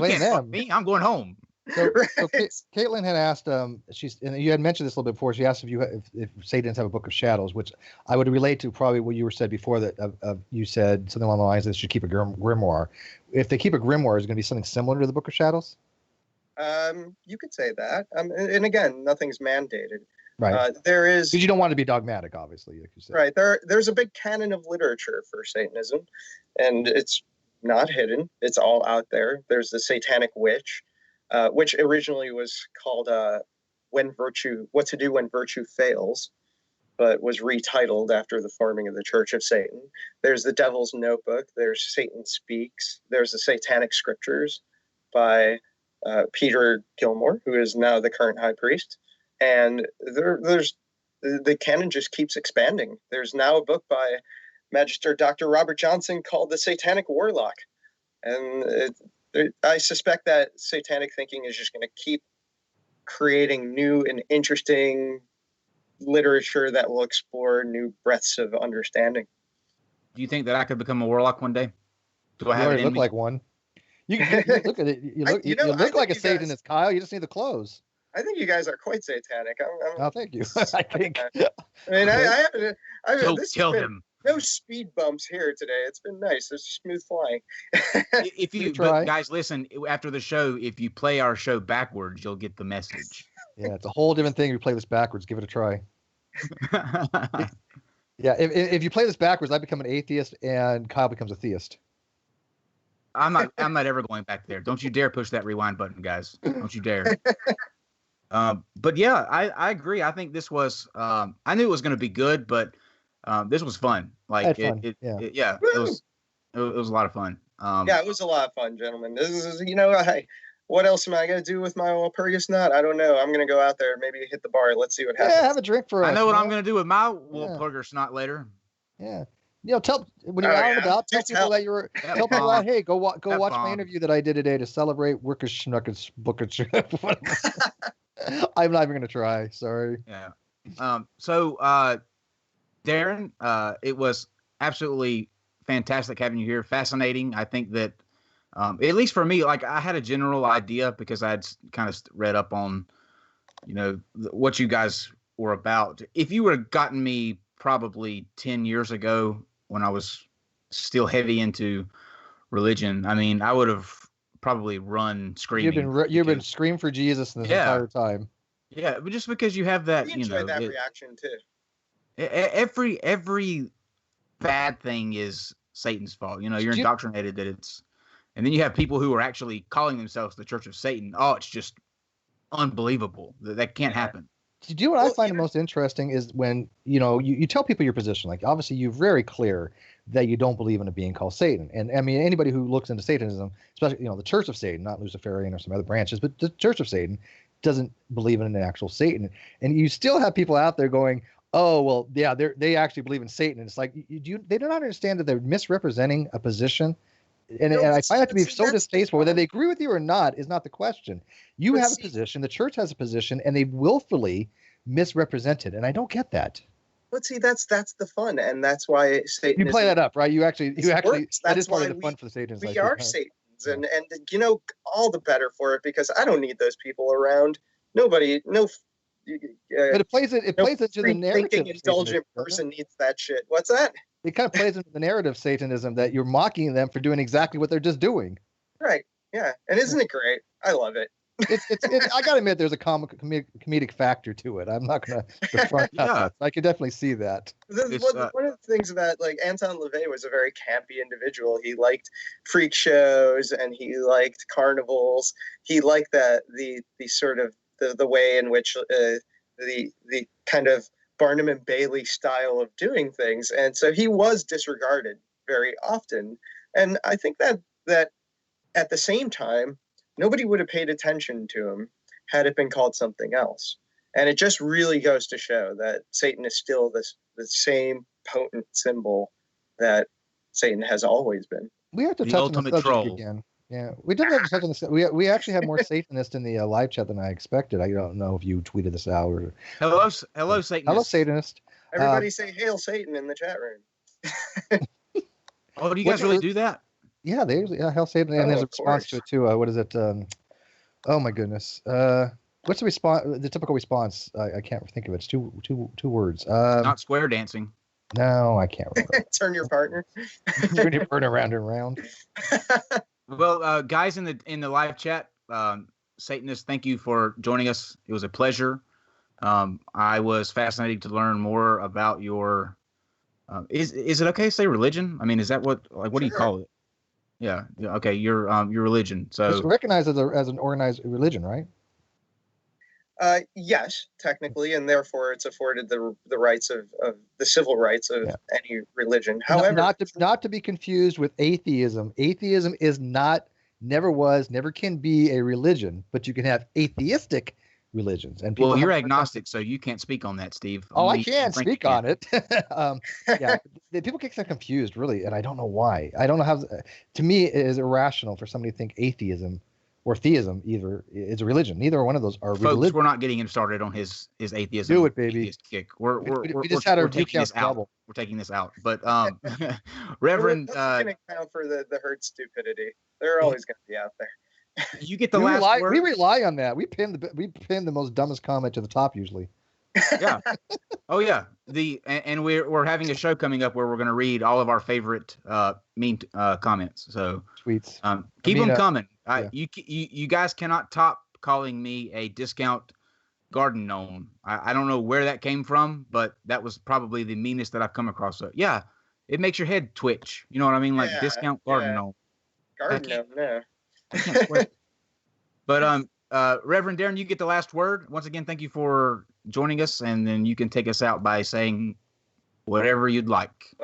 S2: can't fuck me. I'm going home.
S1: So,
S3: Right.
S1: so Caitlin had asked, and you had mentioned this a little bit before. She asked if Satanists have a book of shadows, which I would relate to probably what you were said before, that you said something along the lines that they should keep a grimoire. If they keep a grimoire, is it going to be something similar to the book of shadows?
S3: You could say that. And again, nothing's mandated.
S1: Right.
S3: There is,
S1: because you don't want to be dogmatic, obviously, like you said.
S3: right. There's a big canon of literature for Satanism, and it's not hidden. It's all out there. There's the Satanic Witch, which originally was called What to Do When Virtue Fails, but was retitled after the forming of the Church of Satan. There's the Devil's Notebook. There's Satan Speaks. There's the Satanic Scriptures by Peter Gilmore, who is now the current high priest. And there's the canon just keeps expanding. There's now a book by Magister Dr. Robert Johnson called The Satanic Warlock. And I suspect that satanic thinking is just going to keep creating new and interesting literature that will explore new breadths of understanding.
S2: Do you think that I could become a warlock one day? Do I have
S1: already look like one? You look at it. You look like a Satanist, Kyle. You just need the clothes.
S3: I think you guys are quite satanic.
S1: Oh, thank you. I think.
S3: I mean, I
S2: Kill him.
S3: No speed bumps here today. It's been nice. It's smooth flying.
S2: If you guys listen after the show, if you play our show backwards, you'll get the message.
S1: Yeah, it's a whole different thing. If you play this backwards, give it a try. Yeah, if you play this backwards, I become an atheist and Kyle becomes a theist.
S2: I'm not ever going back there. Don't you dare push that rewind button, guys. Don't you dare. But yeah, I agree. I think this was I knew it was going to be good, but this was fun. Like it was a lot of fun.
S3: Yeah, it was a lot of fun, gentlemen. This is, hey, what else am I going to do with my Walpurgis nut? I don't know. I'm going to go out there, maybe hit the bar. Let's see what happens.
S1: Yeah, have a drink for us.
S2: I know what I'm going to do with my Walpurgis snot later.
S1: Yeah. Tell when you're out and about, tell people that you're tell people out, hey, go watch my interview that I did today to celebrate Workers Schnuckers Bookers. I'm not even going to try. Sorry.
S2: Yeah. So Darren, it was absolutely fantastic having you here. Fascinating. I think that, at least for me, like I had a general idea because I had kind of read up on, what you guys were about. If you would have gotten me probably 10 years ago when I was still heavy into religion, I mean, I would have probably run screaming.
S1: You've been screaming for Jesus this entire time.
S2: Yeah, but just because you have that,
S3: we enjoyed that reaction too.
S2: Every bad thing is Satan's fault. You're indoctrinated that it's, and then you have people who are actually calling themselves the Church of Satan. Oh, it's just unbelievable. That can't happen.
S1: Do you know what I find the most interesting is when, you tell people your position. Like, obviously, you're very clear that you don't believe in a being called Satan. And, I mean, anybody who looks into Satanism, especially, the Church of Satan, not Luciferian or some other branches, but the Church of Satan doesn't believe in an actual Satan. And you still have people out there going, oh, well, yeah, they actually believe in Satan. And it's like, they do not understand that they're misrepresenting a position. And I find that to be so distasteful. Whether they agree with you or not is not the question. You have a position, the church has a position, and they willfully misrepresent it. And I don't get that.
S3: But see, that's the fun, and that's why Satan.
S1: You play that up, right? You actually that is part of the fun for the Satanists.
S3: We are Satans, and all the better for it, because I don't need those people around. But
S1: it plays into the narrative.
S3: Thinking indulgent person needs that shit. What's that?
S1: It kind of plays into the narrative Satanism that you're mocking them for doing exactly what they're just doing.
S3: Right. Yeah. And isn't it great? I love it.
S1: I gotta admit, there's a comedic factor to it. I'm not gonna front that. I can definitely see that.
S3: One of the things that, like, Anton LaVey was a very campy individual. He liked freak shows and he liked carnivals. He liked the sort of the way in which the kind of Barnum and Bailey style of doing things, and so he was disregarded very often. And I think that at the same time, nobody would have paid attention to him had it been called something else. And it just really goes to show that Satan is still the same potent symbol that Satan has always been.
S1: We have to touch on the subject again. Yeah, we didn't have such on this. We actually had more Satanists in the live chat than I expected. I don't know if you tweeted this out or.
S2: Hello, Satanist.
S1: Hello, Satanist.
S3: Everybody say "Hail Satan" in the chat room.
S2: Oh, do you guys really do that?
S1: Yeah, they usually Hail Satan, and there's a response to it too. What is it? Oh my goodness. What's the response? The typical response? I can't think of it. It's two words.
S2: Not square dancing.
S1: No, I can't remember.
S3: Turn your partner.
S1: Turn your partner around and around.
S2: Well, guys in the live chat, Satanist, thank you for joining us. It was a pleasure. I was fascinated to learn more about your. Is it okay to say religion? I mean, is that what do you call it? Yeah. Okay. Your religion. So
S1: it's recognized as an organized religion, right?
S3: Yes, technically, and therefore it's afforded the rights of the civil rights of any religion. However,
S1: not to be confused with atheism. Atheism is not, never was, never can be a religion, but you can have atheistic religions. And
S2: well, you're agnostic, so you can't speak on that, Steve.
S1: Oh, I can speak on it. Yeah, people get so confused, really, and I don't know why. I don't know how. To me, it is irrational for somebody to think atheism or theism either is a religion. Neither one of those are religion.
S2: Folks, we're not getting him started on his atheism.
S1: Do it, baby.
S2: Kick. We're
S1: just had our
S2: taking this out. We're taking this out. But Reverend,
S3: that's going to count for the herd stupidity. They're always going to be out there.
S2: You get the last word.
S1: We rely on that. We pin the most dumbest comment to the top usually.
S2: Yeah. Oh yeah. And we're having a show coming up where we're going to read all of our favorite mean comments. So
S1: tweets.
S2: Keep them coming.
S1: Yeah.
S2: You guys cannot top calling me a discount garden gnome. I don't know where that came from, but that was probably the meanest that I've come across. So yeah, it makes your head twitch. You know what I mean? Like discount garden gnome.
S3: Garden gnome, no.
S2: I can't swear. But Reverend Darren, you get the last word. Once again, thank you for joining us, and then you can take us out by saying whatever you'd like.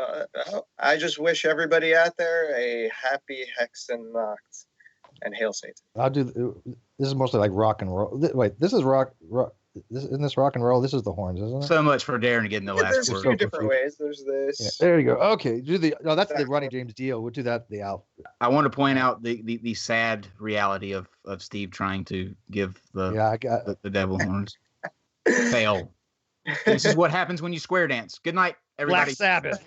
S3: I just wish everybody out there a happy Hexennacht and Hail Satan.
S1: I'll do. This is mostly like rock and roll. Wait, this is rock. Isn't this rock and roll? This is the horns, isn't it?
S2: So much for Darren getting the last
S3: there's
S2: word.
S3: There's a few different ways. There's this.
S1: Yeah, there you go. Okay, that's the Ronnie James deal. We'll do that.
S2: I want to point out the sad reality of Steve trying to give the devil horns. Fail. This is what happens when you square dance. Good night, everybody.
S1: Black Sabbath.